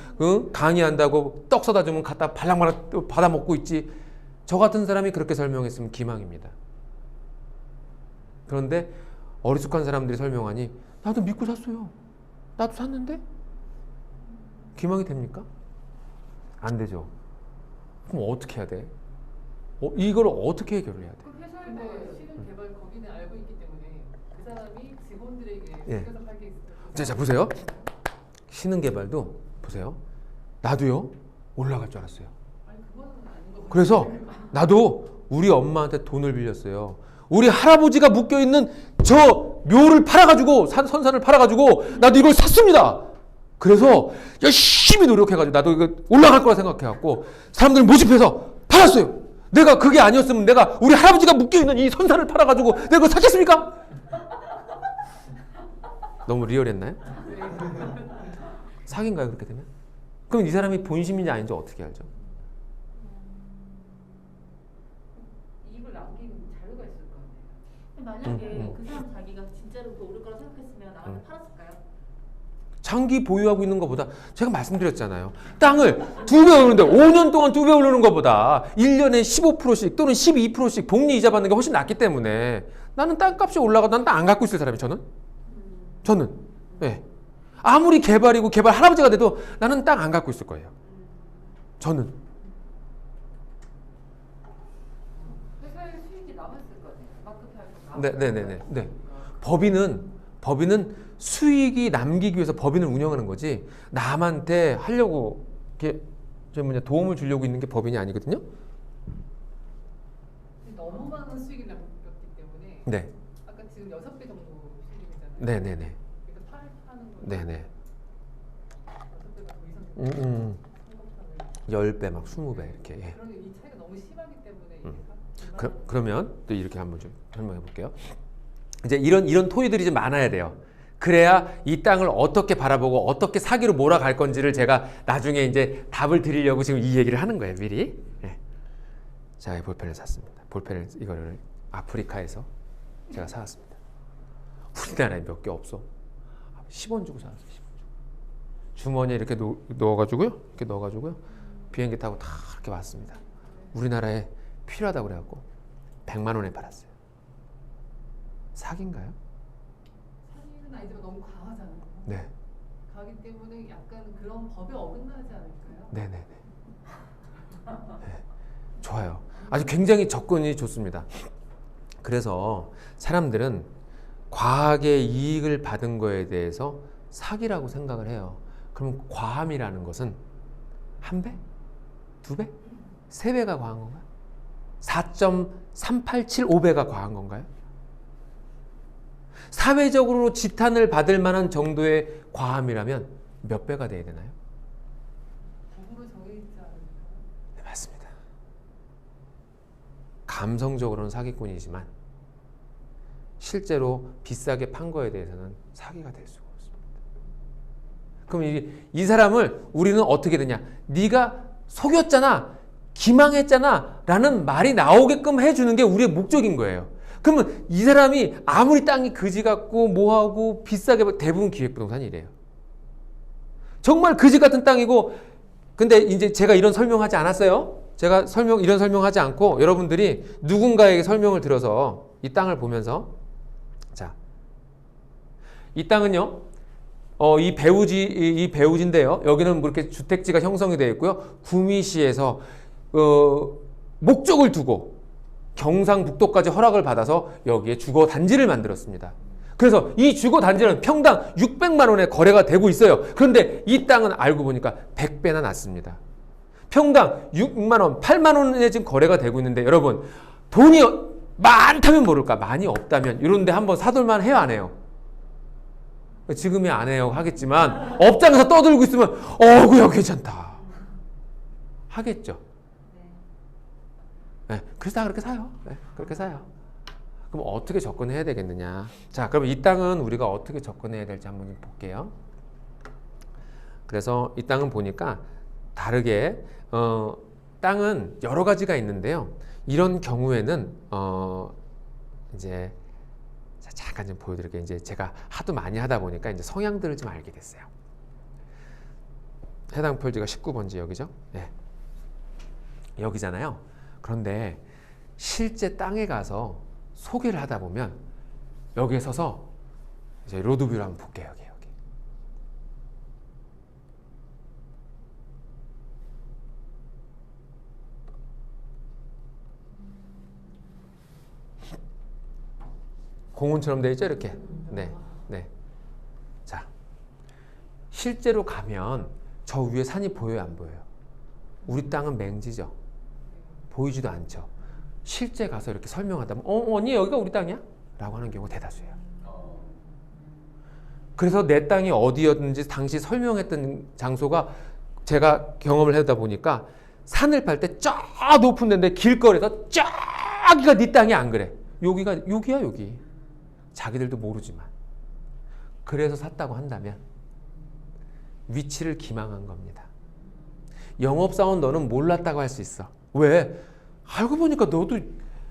Speaker 1: 강의한다고 떡 사다 주면 갖다 발랑발랑 받아 먹고 있지. 저 같은 사람이 그렇게 설명했으면 기망입니다. 그런데 어리숙한 사람들이 설명하니 나도 믿고 샀어요. 나도 샀는데? 기망이 됩니까? 안 되죠. 그럼 어떻게 해야 돼? 이걸 어떻게 해결을 해야 돼?
Speaker 2: 그 회사에서
Speaker 4: 근데 실은 개발 거기는 알고 있기 때문에 그 사람이 직원들에게
Speaker 1: 예.
Speaker 4: 속여서 팔게 있을
Speaker 1: 자, 보세요. 신흥 개발도 보세요. 나도요 올라갈 줄 알았어요.
Speaker 4: 아니 그거는 아닌 거
Speaker 1: 그래서 나도 우리 엄마한테 돈을 빌렸어요. 우리 할아버지가 묶여 있는 저 묘를 팔아가지고 선산을 팔아가지고 나도 이걸 샀습니다. 그래서 열심히 노력해가지고 나도 이거 올라갈 거라 생각해갖고 사람들 모집해서 팔았어요. 내가 그게 아니었으면 내가 우리 할아버지가 묶여 있는 이 선산을 팔아가지고 내가 그걸 샀겠습니까? 너무 리얼했나요? 사기인가요 그렇게 되면? 그럼 이 사람이 본심인지 아닌지 어떻게 알죠?
Speaker 2: 이익을 남긴 자료가 있을 거 아니에요.
Speaker 5: 만약에 그 사람 자기가 진짜로 더 오를 거라 생각했으면 나한테 팔았을까요?
Speaker 1: 장기 보유하고 있는 것보다 제가 말씀드렸잖아요. 땅을 2배 오르는데 5년 동안 2배 오르는 것보다 1년에 15%씩 또는 12%씩 복리 이자 받는 게 훨씬 낫기 때문에 나는 땅값이 올라가도 난 땅 안 갖고 있을 사람이 저는 네. 아무리 개발 할아버지가 돼도 나는 땅 안 갖고 있을 거예요. 저는
Speaker 2: 회사에 수익이 남았을 거 아니에요. 마크팔고.
Speaker 1: 네. 법인은 수익이 남기기 위해서 법인을 운영하는 거지 남한테 하려고 이렇게 도움을 주려고 있는 게 법인이 아니거든요.
Speaker 4: 너무 많은 수익이 남겼기 때문에
Speaker 1: 네,
Speaker 4: 아까 지금 6배 정도 수익이잖아요.
Speaker 1: 네네네,
Speaker 4: 그러니까 파는 거
Speaker 1: 네네.
Speaker 4: 6배가 더 이상 생각하는
Speaker 1: 10배 막 20배 이렇게. 예.
Speaker 4: 그러니 이 차이가 너무 심하기 때문에 이게
Speaker 1: 그러면 또 이렇게 한번 좀 설명해 볼게요. 이제 이런 토의들이 좀 많아야 돼요. 그래야 이 땅을 어떻게 바라보고 어떻게 사기로 몰아갈 건지를 제가 나중에 이제 답을 드리려고 지금 이 얘기를 하는 거예요, 미리. 예. 제가 이 볼펜을 샀습니다. 볼펜을 이거를 아프리카에서 제가 사왔습니다. 우리나라에 몇 개 없어. 10원 주고 사왔어요. 10원 주고. 주머니에 이렇게 넣어가지고요. 비행기 타고 다 이렇게 왔습니다. 우리나라에 필요하다고 그래갖고 100만 원에 팔았어요. 사기인가요?
Speaker 4: 사기는 아니지만 너무 과하잖아요.
Speaker 1: 네.
Speaker 4: 과하기 때문에 약간 그런 법에 어긋나지 않을까요?
Speaker 1: 네네네. 네. 좋아요. 아주 굉장히 접근이 좋습니다. 그래서 사람들은 과하게 이익을 받은 거에 대해서 사기라고 생각을 해요. 그럼 과함이라는 것은 1배? 2배? 3배가 과한 건가요? 4.387~5배가 과한 건가요? 사회적으로 지탄을 받을 만한 정도의 과함이라면 몇 배가 돼야 되나요?
Speaker 4: 법으로 정해있지 않을까요?
Speaker 1: 네, 맞습니다. 감성적으로는 사기꾼이지만 실제로 비싸게 판 거에 대해서는 사기가 될 수가 없습니다. 그럼 이 사람을 우리는 어떻게 되냐? 네가 속였잖아, 기망했잖아 라는 말이 나오게끔 해주는 게 우리의 목적인 거예요. 그러면 이 사람이 아무리 땅이 그지 같고 뭐하고 비싸게, 대부분 기획부동산이 이래요. 정말 그지 같은 땅이고, 근데 이제 제가 이런 설명하지 않았어요. 제가 이런 설명하지 않고 여러분들이 누군가에게 설명을 들어서 이 땅을 보면서, 자, 이 땅은요, 이 배우지인데요. 여기는 뭐 이렇게 주택지가 형성이 되어 있고요. 구미시에서 목적을 두고 경상북도까지 허락을 받아서 여기에 주거 단지를 만들었습니다. 그래서 이 주거 단지는 평당 600만 원에 거래가 되고 있어요. 그런데 이 땅은 알고 보니까 100배나 낮습니다. 평당 6만 원, 8만 원에 지금 거래가 되고 있는데, 여러분 돈이 많다면 모를까, 많이 없다면 이런 데 한번 사둘만 해요, 안 해요? 지금이 안 해요 하겠지만 업장에서 떠들고 있으면 어구야 괜찮다 하겠죠. 네, 그래서 다 그렇게 사요. 네, 그렇게 사요. 그럼 어떻게 접근해야 되겠느냐? 자, 그럼 이 땅은 우리가 어떻게 접근해야 될지 한번 좀 볼게요. 그래서 이 땅은 보니까 다르게 땅은 여러 가지가 있는데요. 이런 경우에는 이제 잠깐 좀 보여드릴게요. 이제 제가 하도 많이 하다 보니까 이제 성향들을 좀 알게 됐어요. 해당 표지가 19번지 여기죠? 네. 여기잖아요. 그런데 실제 땅에 가서 소개를 하다 보면 여기에 서서 이제 로드뷰를 한번 볼게요. 여기. 공원처럼 되어 있죠, 이렇게. 네, 네. 자, 실제로 가면 저 위에 산이 보여요, 안 보여요? 우리 땅은 맹지죠. 보이지도 않죠. 실제 가서 이렇게 설명하다 보면 언니 여기가 우리 땅이야? 라고 하는 경우가 대다수예요. 그래서 내 땅이 어디였는지 당시 설명했던 장소가 제가 경험을 하다 보니까 산을 팔 때 쫙 높은 데인데 길거리에서 쫙기가 네 땅이 안 그래. 여기야 여기. 자기들도 모르지만. 그래서 샀다고 한다면 위치를 기망한 겁니다. 영업사원 너는 몰랐다고 할 수 있어. 왜? 알고 보니까 너도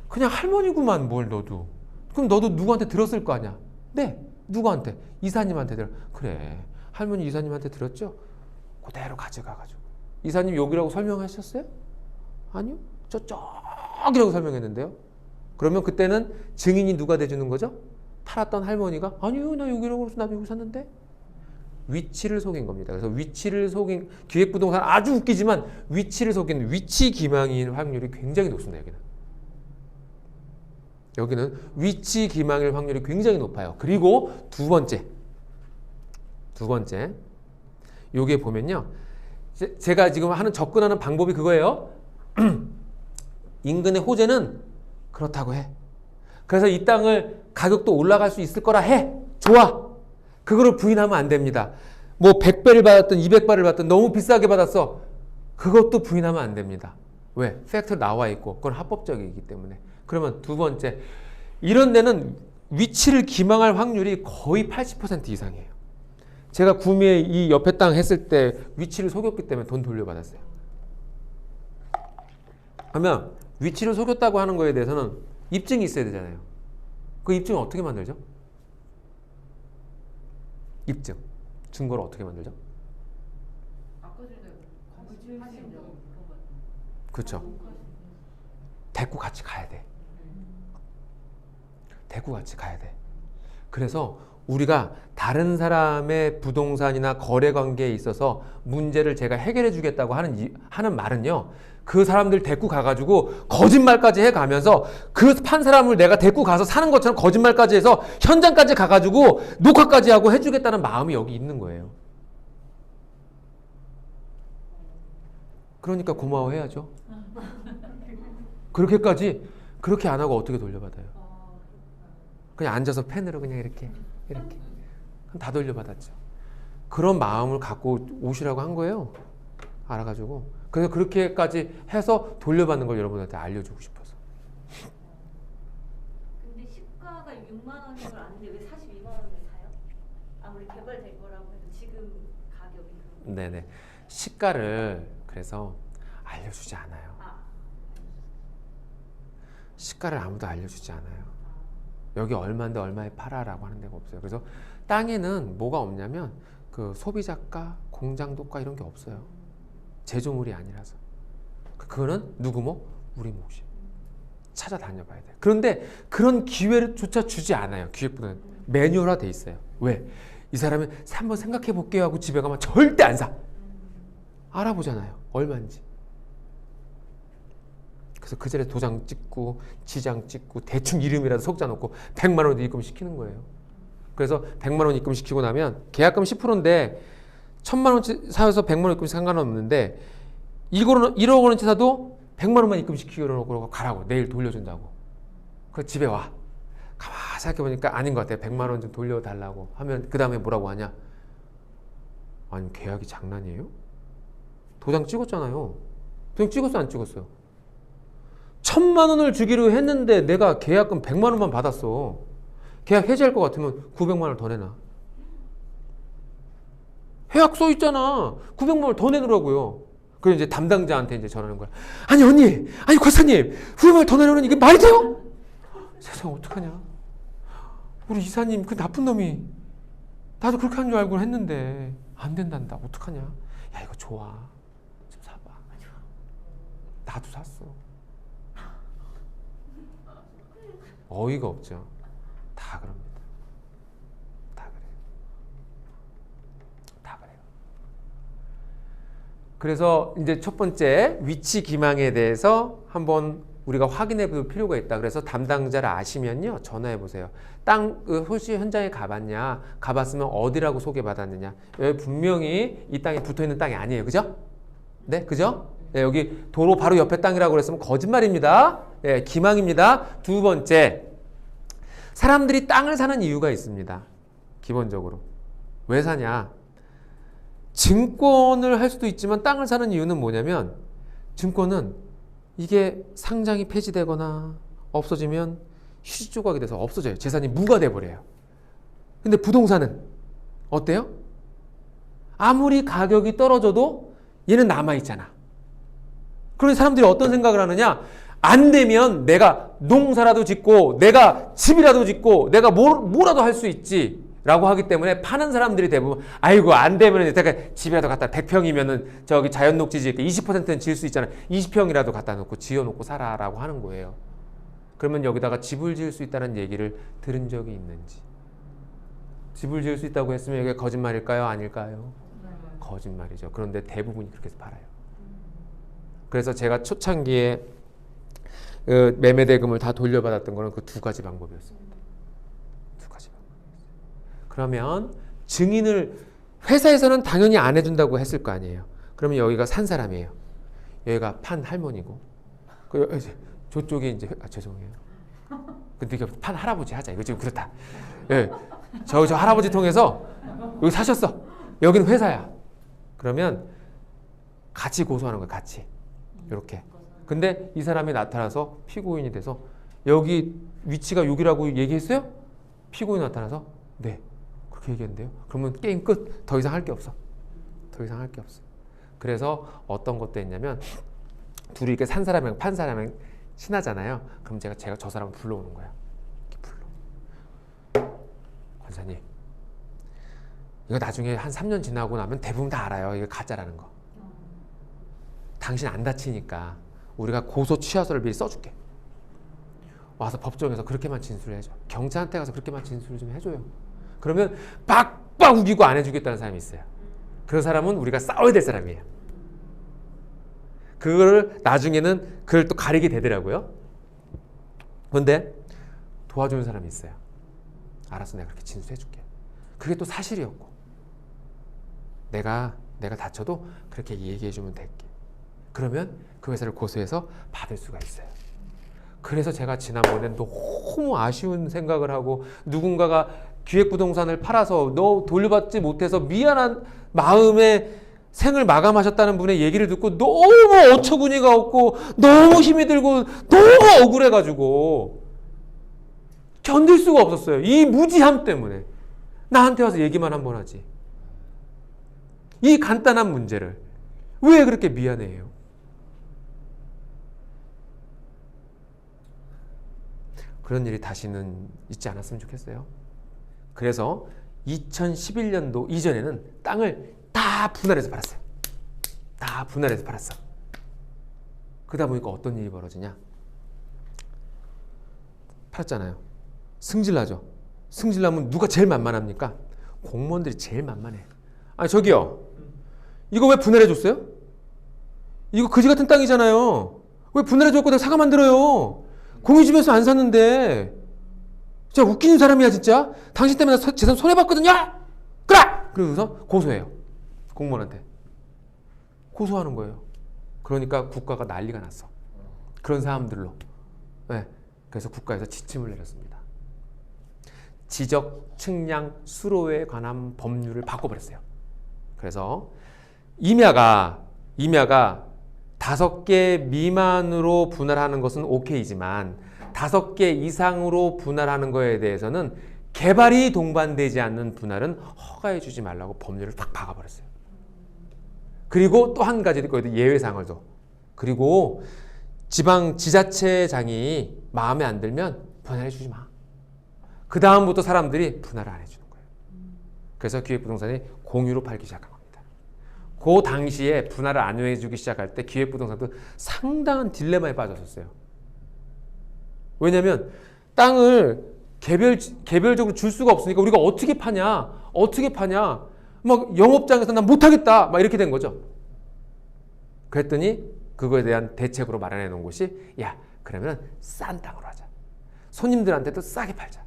Speaker 1: 그냥 할머니구만 뭘 너도. 그럼 너도 누구한테 들었을 거 아니야. 네. 누구한테? 이사님한테 들어. 그래. 할머니 이사님한테 들었죠? 그대로 가져가가지고. 이사님 여기라고 설명하셨어요? 아니요. 저쪽이라고 설명했는데요. 그러면 그때는 증인이 누가 돼주는 거죠? 팔았던 할머니가 아니요 나 여기라고 해서 나 여기 샀는데. 위치를 속인 겁니다. 그래서 위치를 속인 기획부동산 아주 웃기지만 위치를 속인 위치 기망일 확률이 굉장히 높습니다. 여기는 위치 기망일 확률이 굉장히 높아요. 그리고 두 번째 요게 보면요, 제가 지금 접근하는 방법이 그거예요. 인근의 호재는 그렇다고 해. 그래서 이 땅을 가격도 올라갈 수 있을 거라 해. 좋아. 그거를 부인하면 안 됩니다. 뭐 100배를 받았든 200배를 받았든 너무 비싸게 받았어. 그것도 부인하면 안 됩니다. 왜? 팩트 나와 있고 그건 합법적이기 때문에. 그러면 두 번째, 이런 데는 위치를 기망할 확률이 거의 80% 이상이에요. 제가 구미에 이 옆에 땅 했을 때 위치를 속였기 때문에 돈 돌려받았어요. 그러면 위치를 속였다고 하는 거에 대해서는 입증이 있어야 되잖아요. 그 입증을 어떻게 만들죠? 입증. 증거를 어떻게 만들죠?
Speaker 2: 아까 전에 건물주하신 적
Speaker 1: 그렇죠. 데리고 같이 가야 돼. 데리고 같이 가야 돼. 그래서 우리가 다른 사람의 부동산이나 거래 관계에 있어서 문제를 제가 해결해 주겠다고 하는 말은요, 그 사람들 데리고 가가지고 거짓말까지 해가면서 그 판 사람을 내가 데리고 가서 사는 것처럼 거짓말까지 해서 현장까지 가가지고 녹화까지 하고 해주겠다는 마음이 여기 있는 거예요. 그러니까 고마워해야죠. 그렇게 안 하고 어떻게 돌려받아요? 그냥 앉아서 펜으로 그냥 이렇게 다 돌려받았죠. 그런 마음을 갖고 오시라고 한 거예요. 알아가지고. 그래서 그렇게까지 해서 돌려받는 걸 여러분한테 알려주고 싶어서.
Speaker 5: 근데 시가가 6만 원인 걸 아는데 왜 42만 원을 사요? 아무리 개발될 거라고 해도 지금 가격이.
Speaker 1: 네네. 시가를 그래서 알려주지 않아요. 시가를 아무도 알려주지 않아요. 여기 얼마인데 얼마에 팔아라고 하는 데가 없어요. 그래서 땅에는 뭐가 없냐면 그 소비자가, 공장도가 이런 게 없어요. 제조물이 아니라서. 그거는 누구 목? 우리 몫이. 찾아다녀봐야 돼요. 그런데 그런 기회조차 주지 않아요. 기획부는 매뉴얼화 돼 있어요. 왜? 이 사람은 한번 생각해 볼게요 하고 집에 가면 절대 안 사. 알아보잖아요. 얼마인지. 그래서 그 자리에 도장 찍고 지장 찍고 대충 이름이라도 속자 놓고 100만 원 입금시키는 거예요. 그래서 100만 원 입금시키고 나면 계약금 10%인데 1000만 원치 사서 100만 원 입금 상관없는데 1억 원어치 사도 100만 원만 입금시키고 가라고. 내일 돌려준다고. 그래서 집에 와. 가만히 생각해보니까 아닌 것 같아요. 100만 원 좀 돌려달라고 하면 그 다음에 뭐라고 하냐. 아니 계약이 장난이에요? 도장 찍었잖아요. 도장 찍었어 안 찍었어요? 1000만 원을 주기로 했는데 내가 계약금 100만 원만 받았어. 계약 해지할 것 같으면 900만 원을 더 내놔. 계약 써 있잖아. 900만 원을 더 내놓으라고요. 그래서 이제 담당자한테 이제 전화하는 거야. 아니 언니, 아니 권사님, 900만 원 더 내놓으면 이게 말이 돼요? 세상 어떡하냐? 우리 이사님 그 나쁜 놈이 나도 그렇게 한 줄 알고 했는데 안 된단다. 어떡하냐? 야 이거 좋아. 좀 사봐. 나도 샀어. 어이가 없죠. 다 그럽니다. 다 그래요. 다 그래요. 그래서 이제 첫 번째 위치 기망에 대해서 한번 우리가 확인해 볼 필요가 있다. 그래서 담당자를 아시면요. 전화해 보세요. 땅 혹시 현장에 가봤냐? 가봤으면 어디라고 소개받았느냐? 여기 분명히 이 땅에 붙어 있는 땅이 아니에요. 그죠? 네, 그죠? 네, 여기 도로 바로 옆에 땅이라고 그랬으면 거짓말입니다. 네, 기망입니다. 두 번째, 사람들이 땅을 사는 이유가 있습니다. 기본적으로. 왜 사냐? 증권을 할 수도 있지만 땅을 사는 이유는 뭐냐면 증권은 이게 상장이 폐지되거나 없어지면 휴지 조각이 돼서 없어져요. 재산이 무가 돼버려요. 근데 부동산은 어때요? 아무리 가격이 떨어져도 얘는 남아있잖아. 그러니 사람들이 어떤 생각을 하느냐? 안 되면 내가 농사라도 짓고 내가 집이라도 짓고 내가 뭐라도 할 수 있지 라고 하기 때문에 파는 사람들이 대부분 아이고 안 되면 내가 집이라도 갖다 100평이면은 저기 자연녹지 지을 때 20%는 지을 수 있잖아. 20평이라도 갖다 놓고 지어놓고 살아라고 하는 거예요. 그러면 여기다가 집을 지을 수 있다는 얘기를 들은 적이 있는지. 집을 지을 수 있다고 했으면 이게 거짓말일까요? 아닐까요? 거짓말이죠. 그런데 대부분이 그렇게 해서 팔아요. 그래서 제가 초창기에 매매 대금을 다 돌려받았던 거는 그 두 가지 방법이었습니다. 두 가지 방법이었어요. 그러면 증인을 회사에서는 당연히 안 해준다고 했을 거 아니에요. 그러면 여기가 산 사람이에요. 여기가 판 할머니고, 저쪽에 이제 죄송해요. 근데 이게 판 할아버지 하자. 이거 지금 그렇다. 예, 저 할아버지 통해서 여기 사셨어. 여기는 회사야. 그러면 같이 고소하는 거야. 같이 이렇게. 근데 이 사람이 나타나서 피고인이 돼서 여기 위치가 여기라고 얘기했어요? 피고인이 나타나서 네 그렇게 얘기했는데요. 그러면 게임 끝. 더 이상 할 게 없어. 더 이상 할 게 없어. 그래서 어떤 것도 했냐면 둘이 이렇게 산 사람이랑 판 사람이랑 친하잖아요. 그럼 제가 저 사람을 불러오는 거야. 이렇게 불러. 권사님 이거 나중에 한 3년 지나고 나면 대부분 다 알아요. 이거 가짜라는 거. 당신 안 다치니까 우리가 고소 취하서를 미리 써줄게. 와서 법정에서 그렇게만 진술을 해줘. 경찰한테 가서 그렇게만 진술을 좀 해줘요. 그러면 빡빡 우기고 안 해주겠다는 사람이 있어요. 그 사람은 우리가 싸워야 될 사람이에요. 그걸 나중에는 그걸 또 가리게 되더라고요. 그런데 도와주는 사람이 있어요. 알았어, 내가 그렇게 진술해줄게. 그게 또 사실이었고 내가 다쳐도 그렇게 얘기해주면 될게. 그러면 그 회사를 고소해서 받을 수가 있어요. 그래서 제가 지난번에 너무 아쉬운 생각을 하고 누군가가 기획부동산을 팔아서 너 돌려받지 못해서 미안한 마음에 생을 마감하셨다는 분의 얘기를 듣고 너무 어처구니가 없고 너무 힘이 들고 너무 억울해가지고 견딜 수가 없었어요. 이 무지함 때문에. 나한테 와서 얘기만 한번 하지. 이 간단한 문제를 왜 그렇게 미안해해요? 그런 일이 다시는 있지 않았으면 좋겠어요. 그래서 2011년도 이전에는 땅을 다 분할해서 팔았어요. 다 분할해서 팔았어. 그러다 보니까 어떤 일이 벌어지냐? 팔았잖아요. 승질나죠. 승질나면 누가 제일 만만합니까? 공무원들이 제일 만만해. 아니 저기요, 이거 왜 분할해줬어요? 이거 그지 같은 땅이잖아요. 왜 분할해줬고 내가 사과 만들어요? 공유집에서 안 샀는데. 진짜 웃기는 사람이야 진짜. 당신 때문에 나 재산 손해봤거든요. 그래! 그러고서 고소해요. 공무원한테. 고소하는 거예요. 그러니까 국가가 난리가 났어. 그런 사람들로. 네. 그래서 국가에서 지침을 내렸습니다. 지적, 측량, 수로에 관한 법률을 바꿔버렸어요. 그래서 임야가 5개 미만으로 분할하는 것은 오케이지만 5개 이상으로 분할하는 거에 대해서는 개발이 동반되지 않는 분할은 허가해 주지 말라고 법률을 딱 박아버렸어요. 그리고 또 한 가지 거기도 예외사항을 둬. 그리고 지방 지자체장이 마음에 안 들면 분할해 주지 마. 그 다음부터 사람들이 분할을 안 해주는 거예요. 그래서 기획부동산이 공유로 팔기 시작한 겁니다. 그 당시에 분할을 안 해주기 시작할 때 기획부동산도 상당한 딜레마에 빠졌었어요. 왜냐하면 땅을 개별적으로 줄 수가 없으니까 우리가 어떻게 파냐? 막 영업장에서 난 못하겠다. 막 이렇게 된 거죠. 그랬더니 그거에 대한 대책으로 마련해 놓은 곳이 야, 그러면 싼 땅으로 하자. 손님들한테도 싸게 팔자.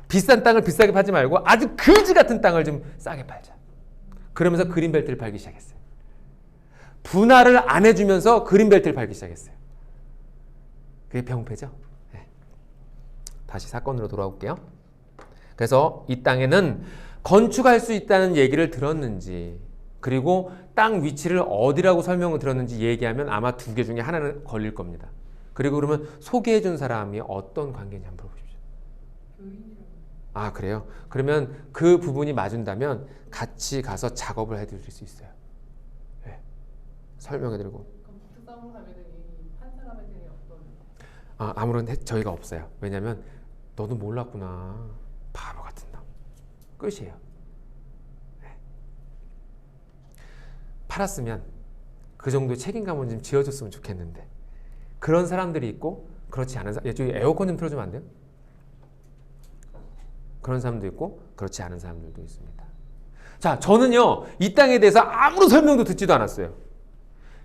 Speaker 1: 비싼 땅을 비싸게 팔지 말고 아주 거지 같은 땅을 좀 싸게 팔자. 그러면서 그린벨트를 팔기 시작했어요. 분할을 안 해주면서 그린벨트를 팔기 시작했어요. 그게 병폐죠. 네. 다시 사건으로 돌아올게요. 그래서 이 땅에는 건축할 수 있다는 얘기를 들었는지, 그리고 땅 위치를 어디라고 설명을 들었는지 얘기하면 아마 2개 중에 하나는 걸릴 겁니다. 그리고 그러면 소개해 준 사람이 어떤 관계인지 한번 물어보십시오. 아, 그래요? 그러면 그 부분이 맞은다면 같이 가서 작업을 해드릴 수 있어요. 네. 설명해드리고.
Speaker 4: 그럼 특사무소 가면은 이한 사람한테는 어떤?
Speaker 1: 아무런 저희가 없어요. 왜냐면 너도 몰랐구나. 바보 같은 놈. 끝이에요. 네. 팔았으면 그 정도의 책임감은 좀 지어줬으면 좋겠는데 그런 사람들이 있고 그렇지 않은 사람. 저기 에어컨 좀 틀어주면 안 돼요? 그런 사람도 있고 그렇지 않은 사람들도 있습니다. 자, 저는요 이 땅에 대해서 아무런 설명도 듣지도 않았어요.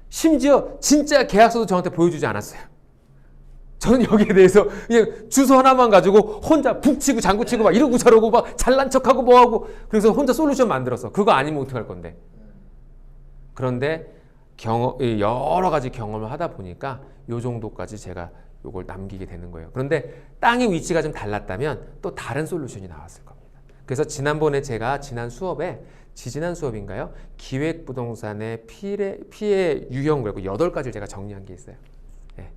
Speaker 1: 심지어 진짜 계약서도 저한테 보여주지 않았어요. 저는 여기에 대해서 그냥 주소 하나만 가지고 혼자 북치고 장구치고 막 이러고 저러고 막 잘난 척하고 뭐하고 그래서 혼자 솔루션 만들었어. 그거 아니면 어떡할 건데. 그런데 여러 가지 경험을 하다 보니까 요 정도까지 제가 요걸 남기게 되는 거예요. 그런데 땅의 위치가 좀 달랐다면 또 다른 솔루션이 나왔을 겁니다. 그래서 지난번에 제가 지지난 수업인가요? 기획부동산의 피해 유형을 8가지를 제가 정리한 게 있어요. 네.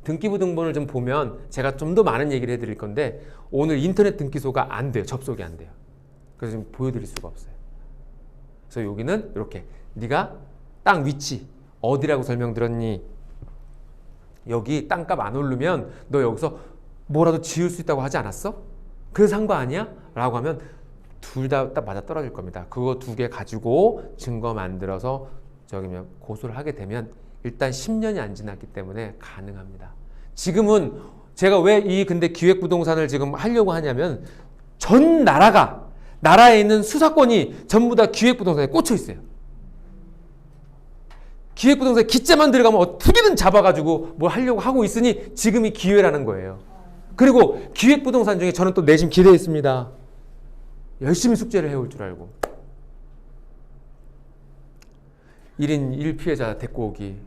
Speaker 1: 등기부 등본을 좀 보면 제가 좀 더 많은 얘기를 해드릴 건데 오늘 인터넷 등기소가 안 돼요. 접속이 안 돼요. 그래서 좀 보여드릴 수가 없어요. 그래서 여기는 이렇게 네가 땅 위치 어디라고 설명드렸니? 여기 땅값 안 오르면 너 여기서 뭐라도 지을 수 있다고 하지 않았어? 그래서 산 거 아니야? 라고 하면 둘 다 딱 맞아 떨어질 겁니다. 그거 2개 가지고 증거 만들어서 고소를 하게 되면 일단 10년이 안 지났기 때문에 가능합니다. 지금은 제가 왜 근데 기획부동산을 지금 하려고 하냐면 전 나라에 있는 수사권이 전부 다 기획부동산에 꽂혀 있어요. 기획부동산에 기자만 들어가면 어떻게든 잡아가지고 뭐 하려고 하고 있으니 지금이 기회라는 거예요. 그리고 기획부동산 중에 저는 또 내심 기대해 있습니다. 열심히 숙제를 해올 줄 알고 1인 1피해자 데리고 오기.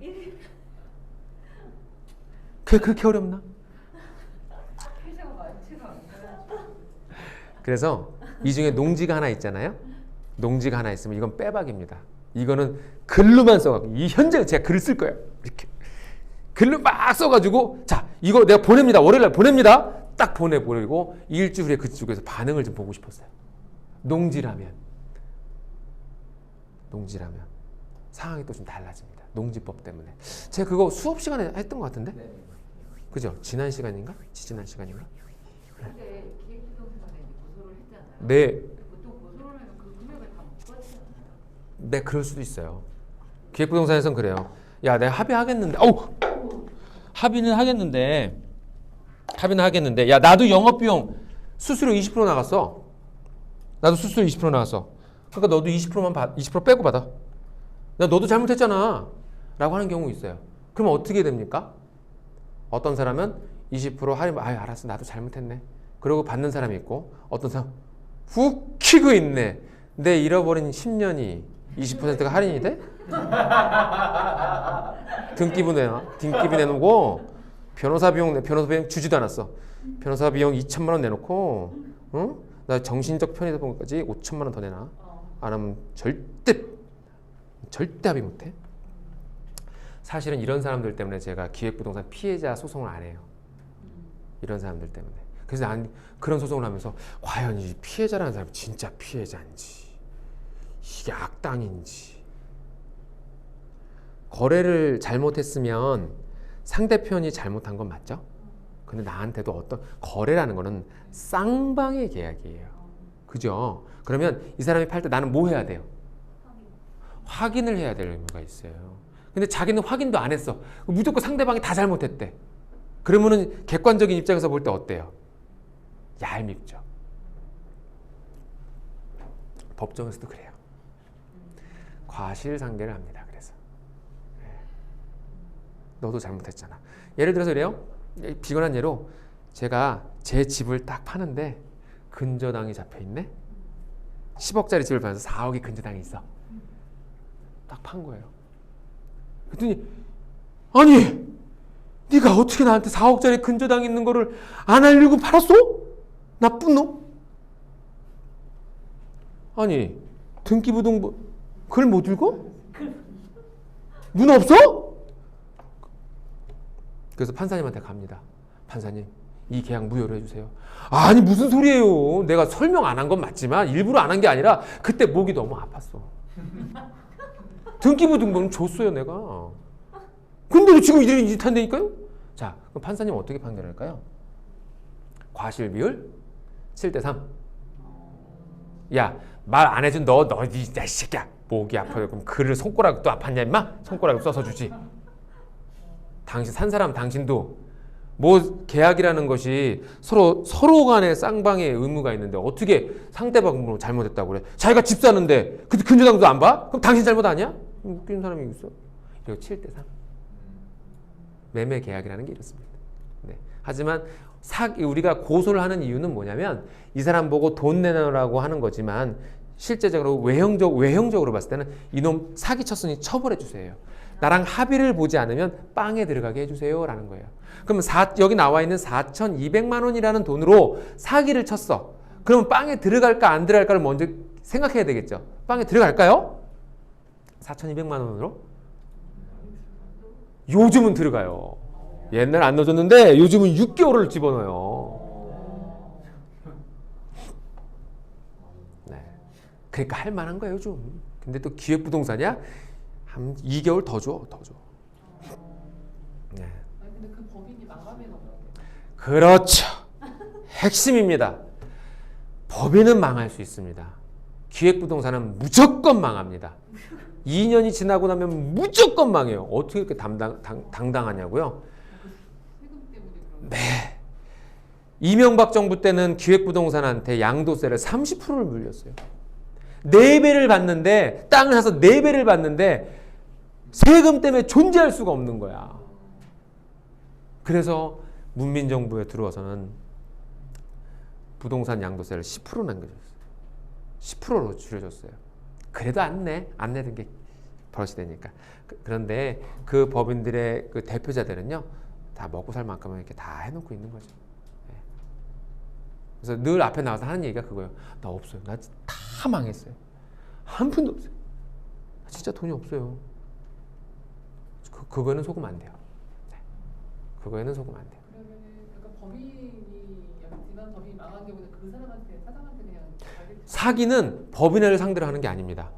Speaker 1: 그게 그렇게 어렵나?
Speaker 2: 피해자가 많지가 않아요.
Speaker 1: 그래서 이 중에 농지가 하나 있잖아요. 농지가 하나 있으면 이건 빼박입니다. 이거는 글로만 써갖고 이 현재 제가 글을 쓸 거예요. 이렇게 글로 막 써가지고 자 이거 내가 보냅니다. 월요일날 보냅니다. 딱 보내버리고 일주일에 그쪽에서 반응을 좀 보고 싶었어요. 농지라면 농지라면 상황이 또 좀 달라집니다. 농지법 때문에. 제가 그거 수업 시간에 했던 것 같은데?
Speaker 3: 네.
Speaker 1: 그죠? 지난 시간인가? 지난 시간인가?
Speaker 5: 근데 기획부동산에 고소를 했잖아요.
Speaker 1: 네,
Speaker 5: 보통 고소를 하면 그 금액을 다 못 받지 않아요?
Speaker 1: 네, 그럴 수도 있어요. 기획부동산에선 그래요. 야, 내가 합의하겠는데, 어우, 합의는 하겠는데, 야, 나도 영업비용 수수료 20% 나갔어. 나도 수수료 20% 나갔어. 그러니까 너도 20% 빼고 받아. 야, 너도 잘못했잖아. 라고 하는 경우 있어요. 그럼 어떻게 됩니까? 어떤 사람은 20% 할인, 아유, 알았어. 나도 잘못했네. 그러고 받는 사람이 있고, 어떤 사람 훅 키고 있네. 내 잃어버린 10년이 20%가 할인이 돼? 등기부 내놓고 변호사 비용 주지도 않았어. 변호사 비용 2천만 원 내놓고, 응? 나 정신적 편의사 보험까지 5천만 원 더 내놔. 안 하면 절대 합의 못해. 사실은 이런 사람들 때문에 제가 기획부동산 피해자 소송을 안 해요. 이런 사람들 때문에. 그래서 난 그런 소송을 하면서 과연 이 피해자라는 사람이 진짜 피해자인지, 이게 악당인지. 거래를 잘못했으면 상대편이 잘못한 건 맞죠? 근데 나한테도 어떤 거래라는 거는 쌍방의 계약이에요. 그죠? 그러면 이 사람이 팔 때 나는 뭐 해야 돼요? 확인을 해야 될 의무가 있어요. 근데 자기는 확인도 안 했어. 무조건 상대방이 다 잘못했대. 그러면은 객관적인 입장에서 볼 때 어때요? 얄밉죠. 법정에서도 그래요. 과실상계를 합니다. 그래서 너도 잘못했잖아. 예를 들어서 이래요. 비근한 예로 제가 제 집을 딱 파는데 근저당이 잡혀있네. 10억짜리 집을 파면서 4억이 근저당이 있어. 딱 판 거예요. 그랬더니 아니 네가 어떻게 나한테 4억짜리 근저당 있는 거를 안 알리고 팔았어? 나쁜 놈? 아니 등기부등본 글 못 읽어? 눈 없어? 그래서 판사님한테 갑니다. 판사님 이 계약 무효로 해주세요. 아니 무슨 소리예요. 내가 설명 안 한 건 맞지만 일부러 안 한 게 아니라 그때 목이 너무 아팠어. 등기부등본 줬어요 내가. 근데도 지금 이런 짓 한다니까요? 자 그럼 판사님 어떻게 판결할까요? 과실 비율 7대3. 야 말 안 해준 너 이 새끼야 목이 아파요. 그럼 글을 손가락도 아팠냐 임마? 손가락을 써서 주지. 당신 산 사람 당신도 뭐 계약이라는 것이 서로 간에 쌍방의 의무가 있는데 어떻게 상대방으로 잘못했다고 그래? 자기가 집 사는데 그 근저당도 안 봐? 그럼 당신 잘못 아니야? 웃기는 사람이 있어. 이거 7대3. 매매 계약이라는 게 이렇습니다. 네. 하지만 우리가 고소를 하는 이유는 뭐냐면 이 사람 보고 돈 내놓으라고 하는 거지만 실제적으로 외형적으로 봤을 때는 이놈 사기 쳤으니 처벌해 주세요. 나랑 합의를 보지 않으면 빵에 들어가게 해주세요 라는 거예요. 그러면 여기 나와 있는 4,200만 원이라는 돈으로 사기를 쳤어. 그러면 빵에 들어갈까 안 들어갈까를 먼저 생각해야 되겠죠. 빵에 들어갈까요? 4,200만 원으로? 요즘은 들어가요. 옛날 안 넣어줬는데 요즘은 6개월을 집어넣어요. 네. 그러니까 할 만한 거예요 좀. 근데 또 기획부동산이야? 한 2개월 더 줘. 네.
Speaker 4: 아니 근데 그 법인이 망하면 어떡해?
Speaker 1: 그렇죠. 핵심입니다. 법인은 망할 수 있습니다. 기획부동산은 무조건 망합니다. 2년이 지나고 나면 무조건 망해요. 어떻게 이렇게 당당하냐고요?
Speaker 4: 세금 때문에 그런
Speaker 1: 네. 이명박 정부 때는 기획부동산한테 양도세를 30%를 물렸어요. 4배를 받는데 땅을 사서 4배를 받는데 세금 때문에 존재할 수가 없는 거야. 그래서 문민정부에 들어와서는 부동산 양도세를 10% 남겨줬어요. 10%로 줄여줬어요. 그래도 안 내던 게 버릇이 되니까. 그런데 그 법인들의 그 대표자들은요, 다 먹고 살 만큼은 이렇게 다 해놓고 있는 거죠. 네. 그래서 늘 앞에 나와서 하는 얘기가 그거예요. 나 없어요. 나 다 망했어요. 한 푼도 없어요. 진짜 돈이 없어요. 그거에는 속으면 안 돼요. 네. 그거에는 속으면 안 돼요.
Speaker 4: 그러면은 그러니까 법인이 지난 법인이 망한 경우는 그 사람한테 사장한테 그냥
Speaker 1: 사기는 법인을 상대로 하는 게 아닙니다.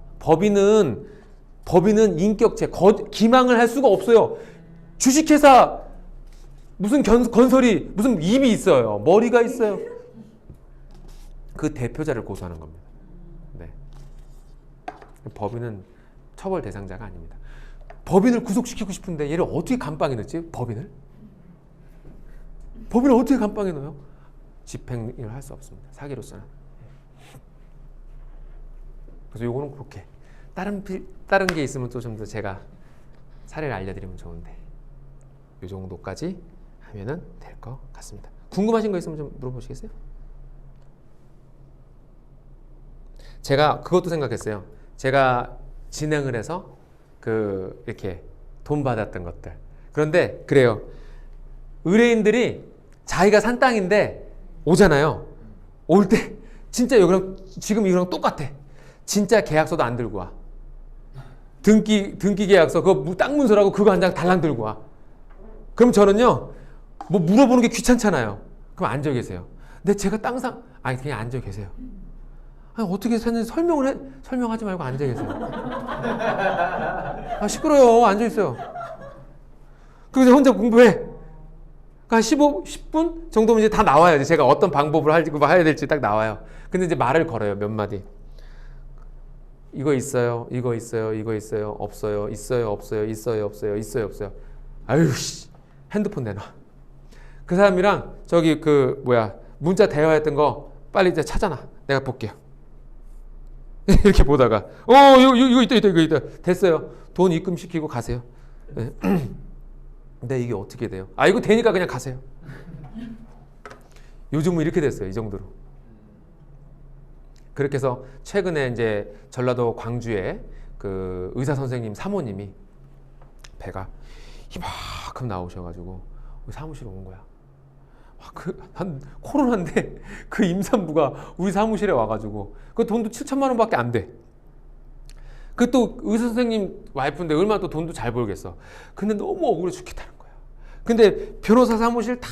Speaker 1: 법인은 인격체, 기망을 할 수가 없어요. 주식회사 무슨 건설이 무슨 입이 있어요. 머리가 있어요. 그 대표자를 고소하는 겁니다. 네. 법인은 처벌 대상자가 아닙니다. 법인을 구속시키고 싶은데 얘를 어떻게 감방에 넣지? 법인을 어떻게 감방에 넣어요? 집행을 할 수 없습니다. 사기로서는. 그래서 요거는 그렇게 다른 게 있으면 또 좀 더 제가 사례를 알려드리면 좋은데 요 정도까지 하면은 될 것 같습니다. 궁금하신 거 있으면 좀 물어보시겠어요? 제가 그것도 생각했어요. 제가 진행을 해서 이렇게 돈 받았던 것들. 그런데 그래요. 의뢰인들이 자기가 산 땅인데 오잖아요. 올 때 진짜 여기랑 지금 이거랑 똑같아. 진짜 계약서도 안 들고 와. 등기 계약서 그거 땅 문서라고 그거 한 장 달랑 들고 와. 그럼 저는요. 뭐 물어보는 게 귀찮잖아요. 그럼 앉아 계세요. 근데 제가 아니 그냥 앉아 계세요. 아니, 어떻게 샀는지 설명하지 말고 앉아 계세요. 아, 시끄러워요. 앉아 있어요. 그래서 혼자 공부해. 한 10분 정도면 이제 다 나와요. 제가 어떤 방법을 해야 될지 딱 나와요. 근데 이제 말을 걸어요. 몇 마디. 이거 있어요. 이거 있어요. 이거 있어요. 없어요. 있어요. 없어요. 있어요. 없어요. 있어요. 없어요. 아유 씨. 핸드폰 내놔. 그 사람이랑 저기 문자 대화했던 거 빨리 이제 찾아놔. 내가 볼게요. 이렇게 보다가 이거 있다 이거 있다. 됐어요. 돈 입금시키고 가세요. 네. 근데 이게 어떻게 돼요? 이거 되니까 그냥 가세요. 요즘은 이렇게 됐어요. 이 정도로. 그렇게 해서 최근에 이제 전라도 광주에 그 의사 선생님 사모님이 배가 이만큼 나오셔가지고 사무실에 온 거야. 한 코로나인데 그 임산부가 우리 사무실에 와가지고 그 돈도 7천만 원밖에 안 돼. 그 또 의사 선생님 와이프인데 얼마나 또 돈도 잘 벌겠어. 근데 너무 억울해 죽겠다는 거야. 근데 변호사 사무실 다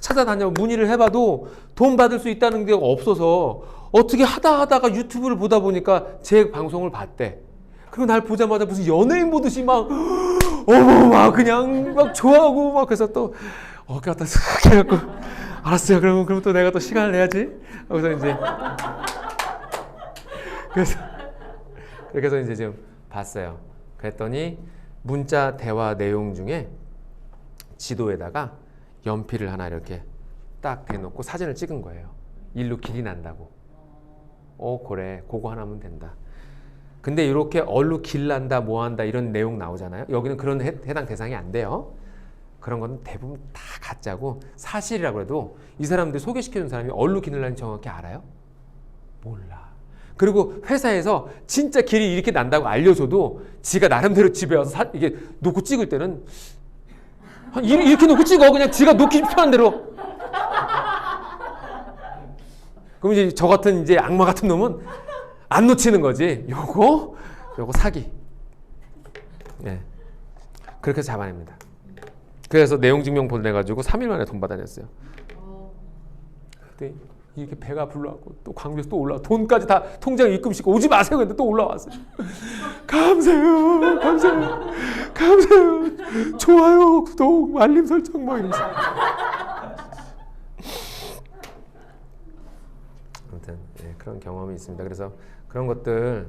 Speaker 1: 찾아다녀 문의를 해봐도 돈 받을 수 있다는 게 없어서 어떻게 하다가 유튜브를 보다 보니까 제 방송을 봤대. 그리고 날 보자마자 무슨 연예인 보듯이 막 그냥 막 좋아하고 막 그래서 또 어깨 갖다 쓱 해갖고 알았어요. 그럼 또 내가 또 시간을 내야지. 그래서 이제 그렇게 해서 이제 좀 봤어요. 그랬더니 문자 대화 내용 중에 지도에다가 연필을 하나 이렇게 딱 대놓고 사진을 찍은 거예요. 일로 길이 난다고. 그래. 그거 하나면 된다. 근데 이렇게 얼로 길 난다, 뭐 한다 이런 내용 나오잖아요. 여기는 그런 해당 대상이 안 돼요. 그런 건 대부분 다 가짜고 사실이라고 해도 이 사람들 소개시켜준 사람이 얼로 길 나는지 정확히 알아요? 몰라. 그리고 회사에서 진짜 길이 이렇게 난다고 알려줘도 지가 나름대로 집에 와서 이게 놓고 찍을 때는 이렇게 놓고 찍어. 그냥 지가 놓기 편한 대로. 그럼 이제 저 같은 이제 악마 같은 놈은 안 놓치는 거지. 요거 사기. 네. 그렇게 해서 잡아냅니다. 그래서 내용 증명 보내가지고 3일 만에 돈 받아냈어요. 그때 이렇게 배가 불러갖고 또 광주에서 또 올라와. 돈까지 다 통장에 입금시키고 오지 마세요. 근데 또 올라왔어요. 감사해요. 좋아요, 구독, 알림 설정 뭐 이러면서. 아무튼 그런 경험이 있습니다. 그래서 그런 것들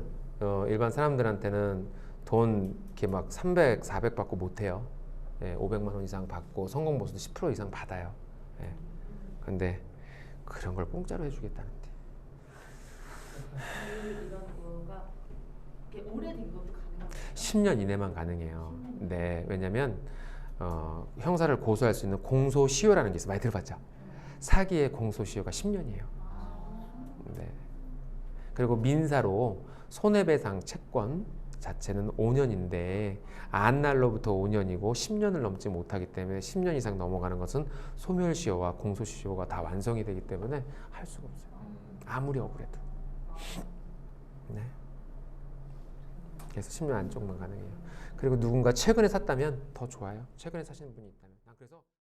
Speaker 1: 일반 사람들한테는 돈 이렇게 막 300, 400 받고 못해요. 500만 원 이상 받고 성공 보수도 10% 이상 받아요. 근데 그런 걸 공짜로 해주겠다는데.
Speaker 5: 이런 거가 오래된 것도 가능한가요?
Speaker 1: 10년 이내만 가능해요. 네, 왜냐면 형사를 고소할 수 있는 공소시효라는 게 있어요. 많이 들어봤죠? 사기의 공소시효가 10년이에요. 네. 그리고 민사로 손해배상 채권 자체는 5년인데 안날로부터 5년이고 10년을 넘지 못하기 때문에 10년 이상 넘어가는 것은 소멸시효와 공소시효가 다 완성이 되기 때문에 할 수가 없어요. 아무리 억울해도. 네. 그래서 10년 안쪽만 가능해요. 그리고 누군가 최근에 샀다면 더 좋아요. 최근에 사시는 분이 있다면. 그래서